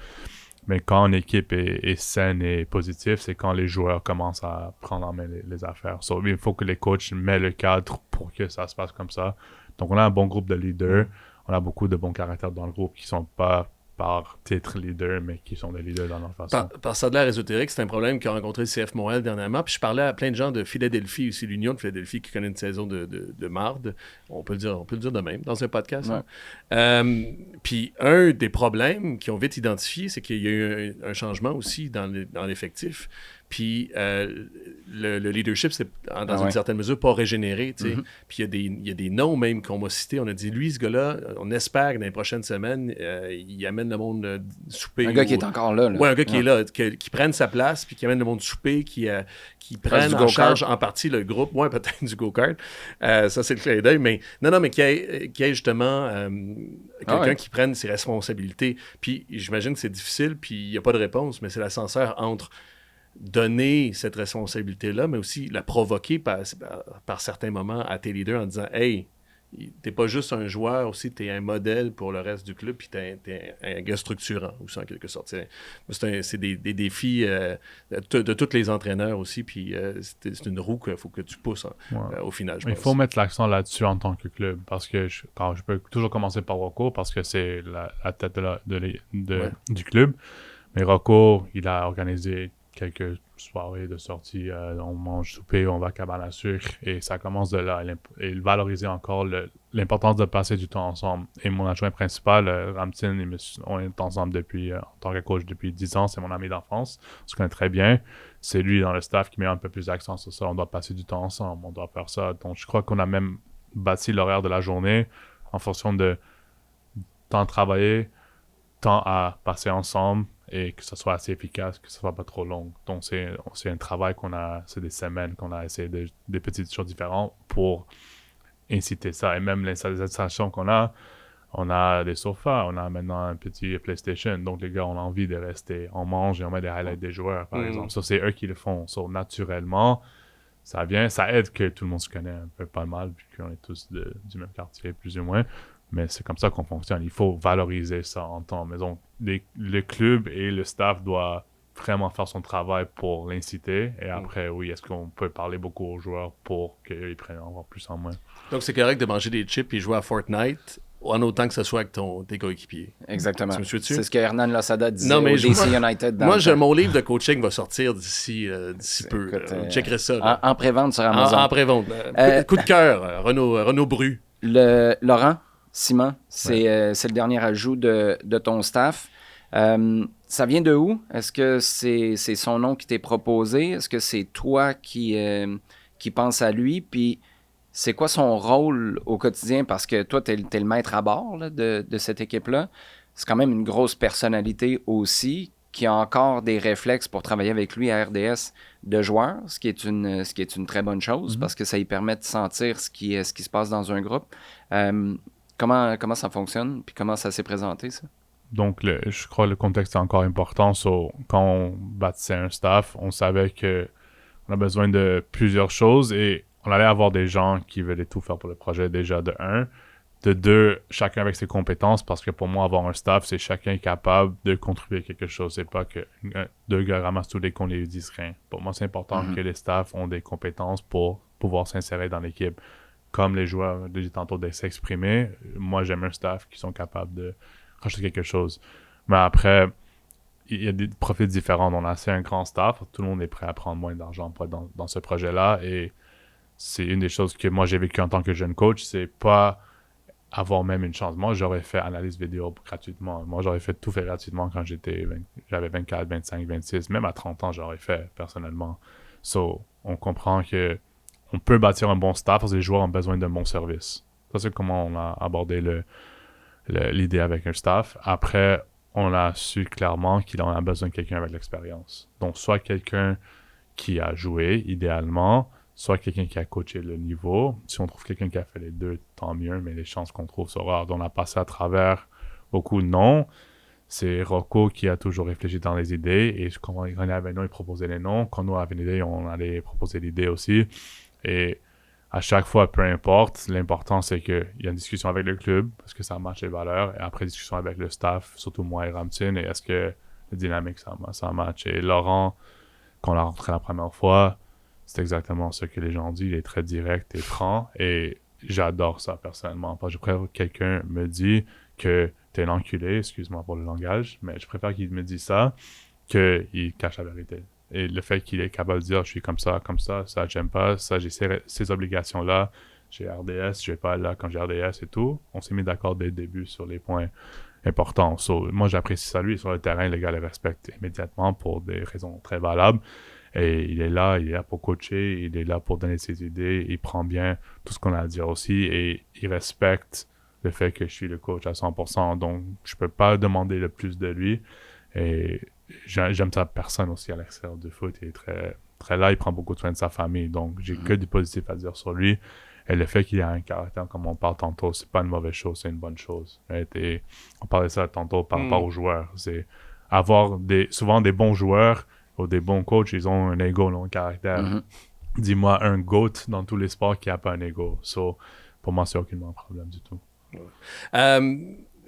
Mais quand une équipe est saine et positive, c'est quand les joueurs commencent à prendre en main les affaires. So, il faut que les coachs mettent le cadre pour que ça se passe comme ça. Donc, on a un bon groupe de leaders. On a beaucoup de bons caractères dans le groupe qui sont pas par titre leader, mais qui sont des leaders dans leur façon. Par ça de l'air ésotérique, c'est un problème qu'a rencontré le CF Montréal dernièrement. Puis je parlais à plein de gens de Philadelphie, aussi l'Union de Philadelphie, qui connaît une saison de marde. On peut le dire de même dans un podcast. Ouais. Puis un des problèmes qu'ils ont vite identifié, c'est qu'il y a eu un changement aussi dans l'effectif. Puis le leadership, c'est dans une certaine mesure pas régénéré. Puis il y a des noms même qu'on m'a cités. On a dit, lui, ce gars-là, on espère que dans les prochaines semaines, il amène le monde souper. Un gars qui est encore là. Oui, un gars qui est là, qui prenne sa place, puis qui amène le monde souper, qui prenne en charge en partie le groupe. Oui, peut-être du go-kart. Ça, c'est le clin d'œil. Mais non, mais qui ait justement quelqu'un qui prenne ses responsabilités. Puis j'imagine que c'est difficile, puis il n'y a pas de réponse, mais c'est l'ascenseur entre donner cette responsabilité-là, mais aussi la provoquer par certains moments à tes leaders en disant « Hey, t'es pas juste un joueur aussi, t'es un modèle pour le reste du club, puis t'es un gars structurant aussi, en quelque sorte. » C'est des défis de tous les entraîneurs aussi, puis c'est une roue qu'il faut que tu pousses au final, je pense. Il faut mettre l'accent là-dessus en tant que club, parce que je peux toujours commencer par Rocco, parce que c'est la tête du club. Mais Rocco, il a organisé quelques soirées de sortie, on mange souper, on va à cabane à sucre et ça commence de là. Et valoriser encore l'importance de passer du temps ensemble. Et mon adjoint principal, Ramtin, on est ensemble en tant que coach depuis 10 ans, c'est mon ami d'enfance, on se connaît très bien. C'est lui dans le staff qui met un peu plus d'accent sur ça, on doit passer du temps ensemble, on doit faire ça. Donc je crois qu'on a même bâti l'horaire de la journée en fonction de temps travaillé, temps à passer ensemble et que ce soit assez efficace, que ce soit pas trop long. Donc, c'est un travail c'est des semaines qu'on a essayé des petites choses différentes pour inciter ça. Et même l'installation qu'on a, on a des sofas, on a maintenant un petit PlayStation. Donc, les gars ont envie de rester. On mange et on met des highlights des joueurs, par exemple. Ça, c'est eux qui le font. So, naturellement, ça aide que tout le monde se connaît un peu pas mal, puis qu'on est tous du même quartier, plus ou moins. Mais c'est comme ça qu'on fonctionne. Il faut valoriser ça en temps. Mais donc, le club et le staff doivent vraiment faire son travail pour l'inciter. Et après, oui, est-ce qu'on peut parler beaucoup aux joueurs pour qu'ils prennent encore plus en main? Donc, c'est correct de manger des chips et jouer à Fortnite en autant que ce soit avec tes coéquipiers. Exactement. Tu me suis dessus? C'est ce que Hernan Losada disait au DC United. Mon livre de coaching va sortir d'ici peu. Écoute, checkerai ça. En pré-vente sur Amazon. En pré-vente. Coup de cœur, Renaud Bru. Laurent Simon, c'est le dernier ajout de ton staff. Ça vient de où? Est-ce que c'est son nom qui t'est proposé? Est-ce que c'est toi qui pense à lui? Puis c'est quoi son rôle au quotidien? Parce que toi, t'es le maître à bord là, de cette équipe-là. C'est quand même une grosse personnalité aussi qui a encore des réflexes pour travailler avec lui à RDS de joueur, ce qui est une très bonne chose parce que ça lui permet de sentir ce qui se passe dans un groupe. Comment ça fonctionne? Puis comment ça s'est présenté, ça? Donc, je crois que le contexte est encore important. Quand on bâtissait un staff, on savait qu'on a besoin de plusieurs choses et on allait avoir des gens qui veulent tout faire pour le projet déjà de 1. De 2, chacun avec ses compétences, parce que pour moi, avoir un staff, c'est chacun capable de contribuer à quelque chose. C'est pas que 2 gars ramassent tous les qu'on les disent rien. Pour moi, c'est important que les staffs ont des compétences pour pouvoir s'insérer dans l'équipe. Comme les joueurs, j'ai dit tantôt, de s'exprimer, moi, j'aime un staff qui sont capables de rajouter quelque chose. Mais après, il y a des profils différents. On a assez un grand staff. Tout le monde est prêt à prendre moins d'argent pour être dans ce projet-là. Et c'est une des choses que moi, j'ai vécu en tant que jeune coach. C'est pas avoir même une chance. Moi, j'aurais fait analyse vidéo gratuitement. Moi, j'aurais fait tout gratuitement quand j'avais 24, 25, 26. Même à 30 ans, j'aurais fait personnellement. So, on comprend que on peut bâtir un bon staff parce que les joueurs ont besoin d'un bon service. Ça, c'est comment on a abordé l'idée avec un staff. Après, on a su clairement qu'il en a besoin de quelqu'un avec l'expérience. Donc, soit quelqu'un qui a joué, idéalement, soit quelqu'un qui a coaché le niveau. Si on trouve quelqu'un qui a fait les deux, tant mieux, mais les chances qu'on trouve sont rares. Donc, on a passé à travers beaucoup de noms. C'est Rocco qui a toujours réfléchi dans les idées. Et quand on avait non, il proposait les noms. Quand nous, on avait une idée, on allait proposer l'idée aussi. Et à chaque fois, peu importe, l'important, c'est qu'il y a une discussion avec le club, parce que ça matche les valeurs, et après, discussion avec le staff, surtout moi et Ramtin, et est-ce que la dynamique, ça match. Et Laurent, quand on l'a rencontré la première fois, c'est exactement ce que les gens disent, il est très direct et franc, et j'adore ça, personnellement. Parce que je préfère que quelqu'un me dise que t'es un enculé, excuse-moi pour le langage, mais je préfère qu'il me dise ça, qu'il cache la vérité. Et le fait qu'il est capable de dire je suis comme ça, ça j'aime pas, ça j'ai ces obligations-là, j'ai RDS, je vais pas là quand j'ai RDS et tout. On s'est mis d'accord dès le début sur les points importants. So, moi j'apprécie ça lui, sur le terrain, les gars le respectent immédiatement pour des raisons très valables. Et il est là pour coacher, il est là pour donner ses idées, il prend bien tout ce qu'on a à dire aussi et il respecte le fait que je suis le coach à 100%. Donc je peux pas demander le plus de lui. Et j'aime sa personne aussi à l'extérieur du foot. Il est très, très là, il prend beaucoup de soin de sa famille. Donc, j'ai que du positif à dire sur lui. Et le fait qu'il a un caractère, comme on parle tantôt, c'est pas une mauvaise chose, c'est une bonne chose. Et on parlait ça tantôt par rapport aux joueurs. C'est avoir souvent des bons joueurs ou des bons coachs, ils ont un ego, un caractère. Dis-moi un GOAT dans tous les sports qui n'a pas un ego. So, pour moi, c'est aucunement un problème du tout.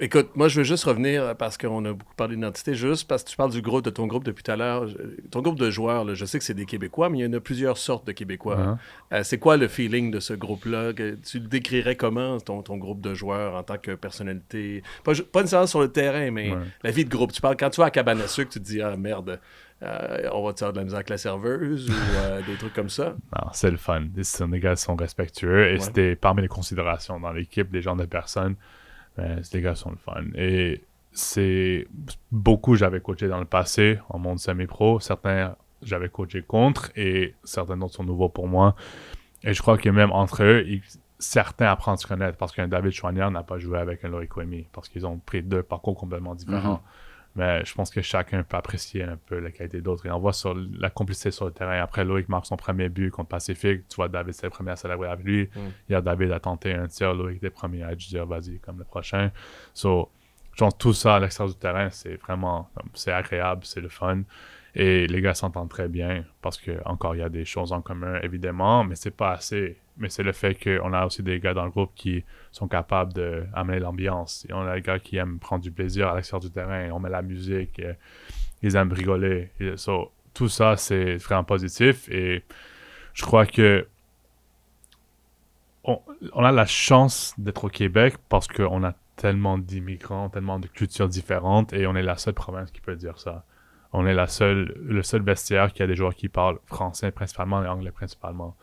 Écoute, moi, je veux juste revenir parce qu'on a beaucoup parlé d'identité, juste parce que tu parles de ton groupe depuis tout à l'heure. Ton groupe de joueurs, là, je sais que c'est des Québécois, mais il y en a plusieurs sortes de Québécois. C'est quoi le feeling de ce groupe-là? Tu le décrirais comment, ton groupe de joueurs, en tant que personnalité? Pas nécessairement sur le terrain, mais la vie de groupe. Quand tu vas à Cabane à Sucre, tu te dis « Ah, merde, on va te faire de la musique avec la serveuse » ou des trucs comme ça? Non, c'est le fun. Les gars sont respectueux et c'était parmi les considérations dans l'équipe des gens de personnes. Les gars sont le fun. Et c'est beaucoup j'avais coaché dans le passé en monde semi-pro. Certains j'avais coaché contre et certains d'autres sont nouveaux pour moi. Et je crois que même entre eux, certains apprennent à se connaître parce qu'un David Choignard n'a pas joué avec un Loïc Ouemi parce qu'ils ont pris 2 parcours complètement différents. Mais je pense que chacun peut apprécier un peu la qualité d'autres. Et on voit sur la complicité sur le terrain. Après, Loïc marque son premier but contre Pacifique. Tu vois, David, c'est le premier à célébrer avec lui. Hier, David a tenté un tir. Loïc était le premier à dire, vas-y, comme le prochain. So, je pense que tout ça à l'extérieur du terrain, c'est vraiment, c'est agréable, c'est le fun. Et les gars s'entendent très bien parce que encore il y a des choses en commun, évidemment, mais c'est pas assez. Mais c'est le fait qu'on a aussi des gars dans le groupe qui sont capables d'amener l'ambiance. Et on a des gars qui aiment prendre du plaisir à l'extérieur du terrain. On met la musique, ils aiment rigoler. So, tout ça, c'est vraiment positif. Et je crois que on a la chance d'être au Québec parce qu'on a tellement d'immigrants, tellement de cultures différentes et on est la seule province qui peut dire ça. On est le seul vestiaire qui a des joueurs qui parlent français principalement et anglais principalement.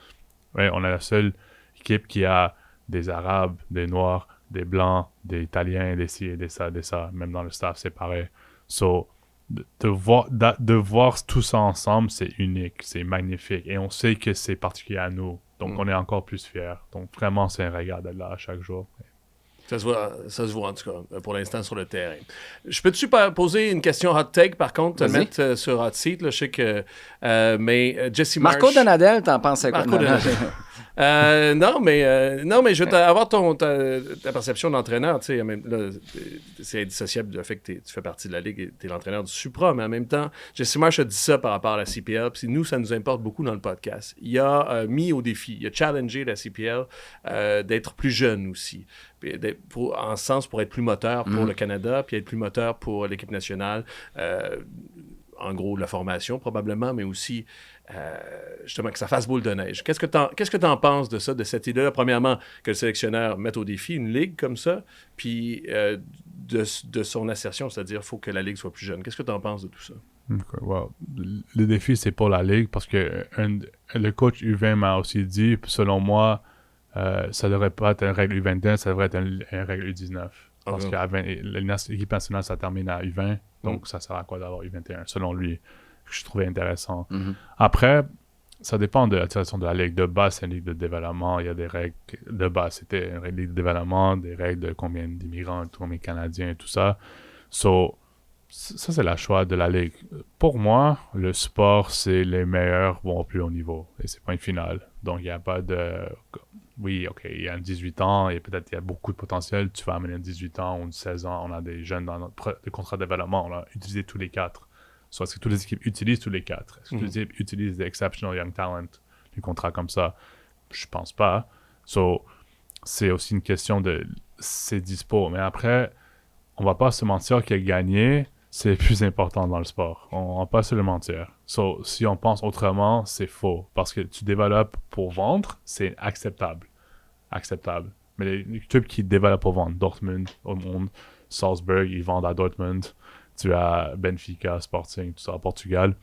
Ouais, on est la seule équipe qui a des Arabes, des Noirs, des Blancs, des Italiens, des ci et des ça. Même dans le staff, c'est pareil. So, de voir tout ça ensemble, c'est unique, c'est magnifique. Et on sait que c'est particulier à nous. Donc, on est encore plus fiers. Donc, vraiment, c'est un régal d'être là chaque jour. Ça se voit en tout cas, pour l'instant, sur le terrain. Je peux-tu poser une question hot take, par contre, te mettre sur hot seat, là, je sais que... mais Jesse Marsh... Marco Donadel, t'en pensais quoi? Non, mais je veux avoir ta perception d'entraîneur. Tu sais, là, c'est indissociable du fait que tu fais partie de la Ligue et tu es l'entraîneur du Supra, mais en même temps, Jesse Marsh a dit ça par rapport à la CPL, puis nous, ça nous importe beaucoup dans le podcast. Il a mis au défi, il a challengé la CPL d'être plus jeune aussi. En ce sens, pour être plus moteur pour le Canada, puis être plus moteur pour l'équipe nationale. En gros, la formation, probablement, mais aussi, justement, que ça fasse boule de neige. Qu'est-ce que t'en penses de ça, de cette idée-là? Premièrement, que le sélectionneur mette au défi une ligue comme ça, puis de son assertion, c'est-à-dire qu'il faut que la ligue soit plus jeune. Qu'est-ce que t'en penses de tout ça? Okay, well, le défi, c'est pour la ligue, parce que le coach U20 m'a aussi dit, selon moi, ça devrait pas être une règle U21, ça devrait être une règle U19. Parce que l'équipe nationale, ça termine à U20, donc ça sert à quoi d'avoir U21, selon lui. Je trouvais intéressant. Après, ça dépend de la situation de la ligue. De base, c'est une ligue de développement. Il y a des règles de base. C'était une ligue de développement, des règles de combien d'immigrants, combien de Canadiens et tout ça. So, ça, c'est le choix de la ligue. Pour moi, le sport, c'est les meilleurs vont au plus haut niveau. Et c'est pas une finale. Donc, il n'y a pas de... Oui, OK, il y a un 18 ans et peut-être il y a beaucoup de potentiel. Tu vas amener un 18 ans ou un 16 ans. On a des jeunes dans notre contrat de développement. On a utilisé tous les 4. Soit est-ce que toutes les équipes utilisent tous les 4? Est-ce que toutes les équipes utilisent des exceptional young talent, des contrats comme ça? Je pense pas. So, c'est aussi une question de c'est dispo. Mais après, on va pas se mentir que gagner, c'est le plus important dans le sport. On va pas se le mentir. So, si on pense autrement, c'est faux. Parce que tu développes pour vendre, c'est acceptable. Acceptable. Mais les clubs qui développent pour vendre, Dortmund au monde, Salzburg, ils vendent à Dortmund. Tu as Benfica, Sporting, tout ça, au Portugal.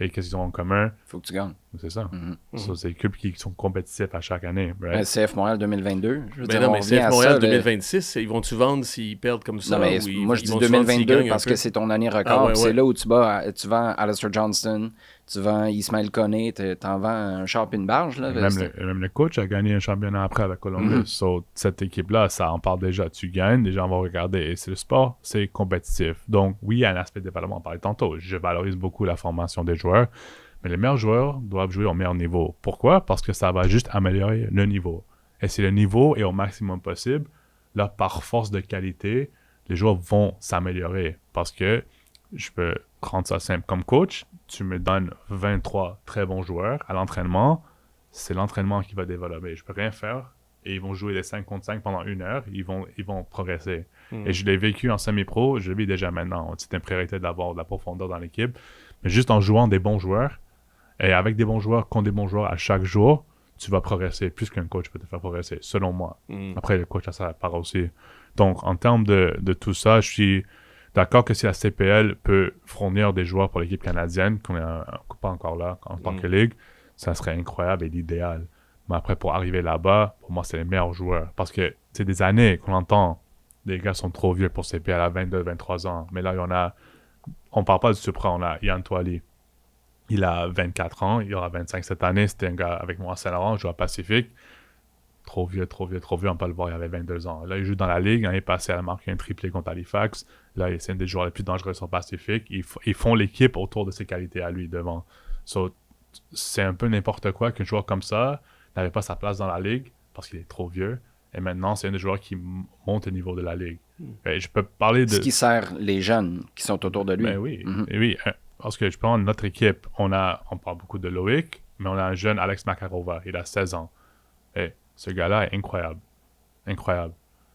Et qu'est-ce qu'ils ont en commun? Faut que tu gagnes. C'est ça. So, c'est les clubs qui sont compétitifs à chaque année. Right? CF Montréal 2022. Mais CF Montréal 2026, ils vont-tu vendre s'ils perdent comme ça? Non, mais moi, je dis 2022 parce que c'est ton année record. C'est là où tu vends Alistair Johnston, tu vends Ismaël Koné, t'en vends un char et une barge. Là, même le coach a gagné un championnat après avec Columbus. So, cette équipe-là, ça en parle déjà. Tu gagnes, les gens vont regarder. Et c'est le sport, c'est compétitif. Donc, oui, il y a un aspect de développement. On parlait tantôt. Je valorise beaucoup la formation des joueurs. Mais les meilleurs joueurs doivent jouer au meilleur niveau. Pourquoi? Parce que ça va juste améliorer le niveau. Et si le niveau est au maximum possible, là, par force de qualité, les joueurs vont s'améliorer. Parce que, je peux rendre ça simple. Comme coach, tu me donnes 23 très bons joueurs à l'entraînement. C'est l'entraînement qui va développer. Je peux rien faire. Et ils vont jouer des 5 contre 5 pendant 1 heure. Ils vont progresser. Et je l'ai vécu en semi-pro. Je le vis déjà maintenant. C'est une priorité d'avoir de la profondeur dans l'équipe. Mais juste en jouant des bons joueurs, et avec des bons joueurs, contre des bons joueurs à chaque jour, tu vas progresser plus qu'un coach peut te faire progresser, selon moi. Après, le coach a sa part aussi. Donc, en termes de tout ça, je suis d'accord que si la CPL peut fournir des joueurs pour l'équipe canadienne, qu'on n'est pas encore là en tant que ligue, ça serait incroyable et l'idéal. Mais après, pour arriver là-bas, pour moi, c'est les meilleurs joueurs. Parce que c'est des années qu'on entend, les gars sont trop vieux pour CPL à 22, 23 ans. Mais là, il y en a, on parle pas du Supra, on a Yann Toili. Il a 24 ans, il aura 25 cette année. C'était un gars avec moi à Saint-Laurent, je joue à Pacifique. trop vieux, on peut pas le voir, il avait 22 ans. Là, il joue dans la Ligue, l'année passée, il a marqué un triplé contre Halifax. Là, c'est un des joueurs les plus dangereux sur le Pacifique. Ils font l'équipe autour de ses qualités à lui devant. So, c'est un peu n'importe quoi qu'un joueur comme ça n'avait pas sa place dans la Ligue parce qu'il est trop vieux. Et maintenant, c'est un des joueurs qui monte au niveau de la Ligue. Et je peux parler de... Ce qui sert les jeunes qui sont autour de lui. Ben oui, oui. Parce que je prends notre équipe, on parle beaucoup de Loïc, mais on a un jeune Alex Makarova, il a 16 ans. Et ce gars-là est incroyable. Incroyable.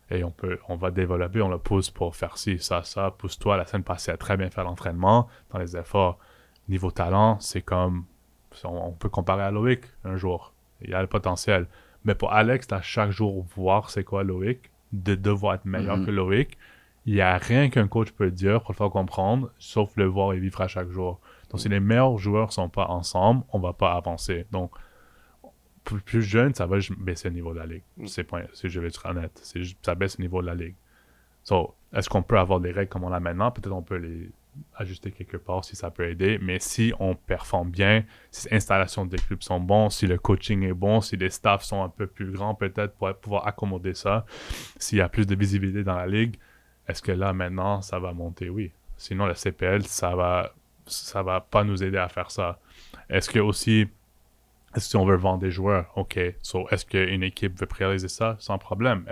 Et on va développer, on le pousse pour faire ci, ça. Pousse-toi. La semaine passée, à très bien faire l'entraînement, dans les efforts. Niveau talent, c'est comme... On peut comparer à Loïc un jour. Il a le potentiel. Mais pour Alex, à chaque jour, voir c'est quoi Loïc, de devoir être meilleur que Loïc, il n'y a rien qu'un coach peut dire pour le faire comprendre, sauf le voir et vivre à chaque jour. Donc, si les meilleurs joueurs ne sont pas ensemble, on ne va pas avancer. Donc, plus jeune, ça va baisser le niveau de la Ligue. Si je vais être honnête. Ça baisse le niveau de la Ligue. So, est-ce qu'on peut avoir des règles comme on a maintenant? Peut-être on peut les ajuster quelque part si ça peut aider. Mais si on performe bien, si les installations des clubs sont bonnes, si le coaching est bon, si les staffs sont un peu plus grands peut-être pour pouvoir accommoder ça, s'il y a plus de visibilité dans la Ligue, est-ce que là, maintenant, ça va monter? Oui. Sinon, le CPL, ça va pas nous aider à faire ça. Est-ce que on veut vendre des joueurs? OK. So, est-ce qu'une équipe veut prioriser ça? Sans problème.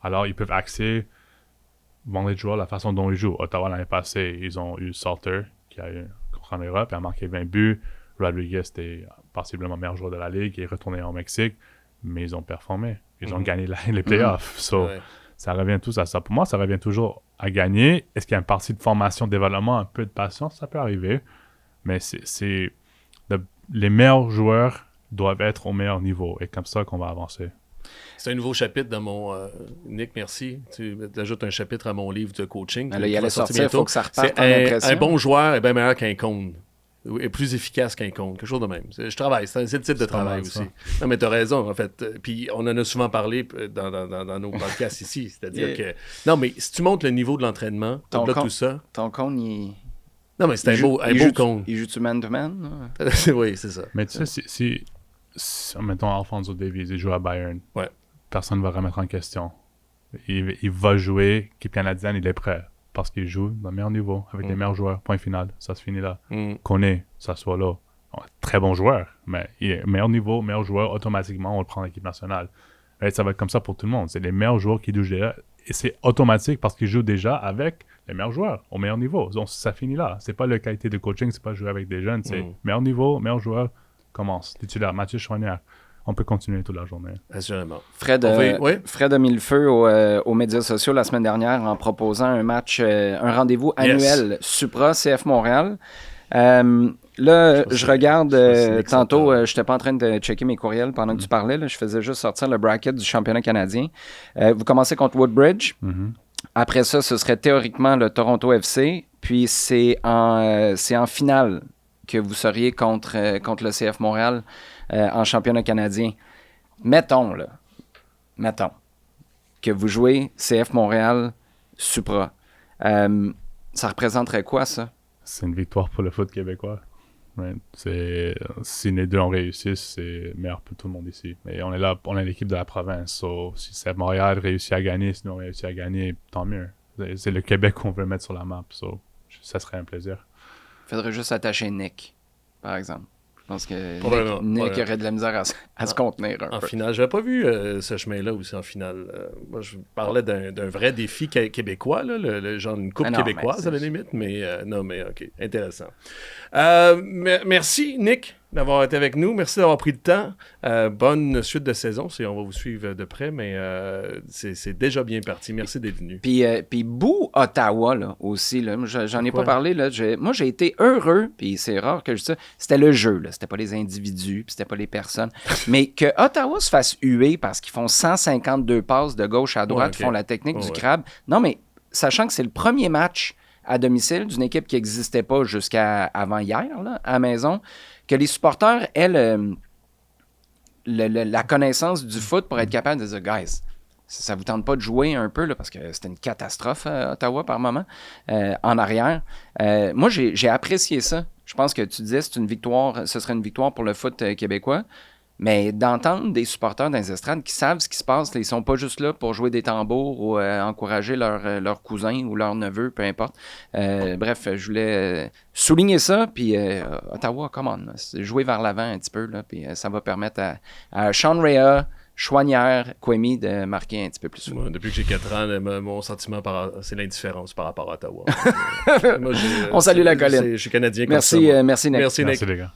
Alors, ils peuvent vendre les joueurs de la façon dont ils jouent. Ottawa, l'année passée, ils ont eu Salter, qui a eu contre en Europe, il a marqué 20 buts. Rodriguez était possiblement meilleur joueur de la Ligue. Il est retourné au Mexique, mais ils ont performé. Ils ont gagné les playoffs. Ça revient tous à ça. Pour moi, ça revient toujours à gagner. Est-ce qu'il y a une partie de formation, développement, un peu de patience? Ça peut arriver. Mais les meilleurs joueurs doivent être au meilleur niveau. Et comme ça qu'on va avancer. C'est un nouveau chapitre dans mon... Nick, merci. Tu ajoutes un chapitre à mon livre de coaching. Là, il allait sortir, il faut que ça reparte en impression. Un bon joueur est bien meilleur qu'un cône. Est plus efficace qu'un cône. Quelque chose de même. Je travaille. C'est le type de travail aussi. Non, mais tu as raison, en fait. Puis on en a souvent parlé dans nos podcasts ici. C'est-à-dire que... Non, mais si tu montes le niveau de l'entraînement, tout ça... Ton cône, il... Non, mais c'est un beau cône. Il joue-tu man-to-man? Oui, c'est ça. Mais tu sais, si mettons Alphonso Davies, il joue à Bayern, personne ne va remettre en question. Il va jouer, l'équipe canadienne, il est prêt. Parce qu'il joue dans le meilleur niveau, avec les meilleurs joueurs. Point final. Ça se finit là. Koné, ça soit là. Très bon joueur, mais il est meilleur niveau, meilleur joueur, automatiquement, on le prend en équipe nationale. Et ça va être comme ça pour tout le monde. C'est les meilleurs joueurs qui jouent déjà. Et c'est automatique parce qu'ils jouent déjà avec les meilleurs joueurs, au meilleur niveau. Donc, ça finit là. C'est pas la qualité de coaching, c'est pas jouer avec des jeunes. C'est meilleur niveau, meilleur joueur, commence. Titulaire, Mathieu Chouanière. On peut continuer toute la journée. Assurément. Fred a mis le feu aux médias sociaux la semaine dernière en proposant un match, un rendez-vous annuel Supra CF Montréal. Là, je regarde tantôt, je n'étais pas en train de checker mes courriels pendant que tu parlais. Là, je faisais juste sortir le bracket du championnat canadien. Vous commencez contre Woodbridge. Après ça, ce serait théoriquement le Toronto FC. Puis c'est en finale que vous seriez contre le CF Montréal en championnat canadien. Mettons que vous jouez CF Montréal Supra. Ça représenterait quoi, ça? C'est une victoire pour le foot québécois. Right. Si les deux ont réussi, c'est meilleur pour tout le monde ici. Mais on est là, on est l'équipe de la province. So, si CF Montréal réussit à gagner, si nous on réussit à gagner, tant mieux. C'est le Québec qu'on veut mettre sur la map. So, ça serait un plaisir. Il faudrait juste attacher Nick, par exemple. Je pense que Nick aurait de la misère à se contenir un peu. En finale, je n'avais pas vu ce chemin-là aussi en finale. Moi, je parlais d'un vrai défi québécois, là, le genre une coupe québécoise à la limite, mais non, mais OK, intéressant. Merci, Nick, d'avoir été avec nous. Merci d'avoir pris le temps. Bonne suite de saison. On va vous suivre de près, mais c'est déjà bien parti. Merci d'être venu. Puis Boo Ottawa là, aussi, là, j'en ai pas parlé. Là, moi, j'ai été heureux, puis c'est rare que je dise ça. C'était le jeu, là. C'était pas les individus, puis c'était pas les personnes. Mais que Ottawa se fasse huer parce qu'ils font 152 passes de gauche à droite, font la technique du crabe. Non, mais sachant que c'est le premier match à domicile d'une équipe qui n'existait pas jusqu'à avant hier, là, à la maison, que les supporters aient la connaissance du foot pour être capable de dire « Guys, ça ne vous tente pas de jouer un peu, là, parce que c'était une catastrophe à Ottawa par moment, en arrière. » Moi, j'ai apprécié ça. Je pense que tu disais que ce serait une victoire pour le foot québécois. Mais d'entendre des supporters dans les estrades qui savent ce qui se passe, ils sont pas juste là pour jouer des tambours ou encourager leur cousin ou leur neveu, peu importe. Bref, je voulais souligner ça, puis Ottawa, come on, jouer vers l'avant un petit peu, là, puis ça va permettre à Sean Rea, Chouanière, Kwemi de marquer un petit peu plus souvent. Moi, depuis que j'ai 4 ans, mon sentiment, c'est l'indifférence par rapport à Ottawa. On salue la colline. Je suis Canadien. Merci, merci Nick. Merci Nick. Merci les gars.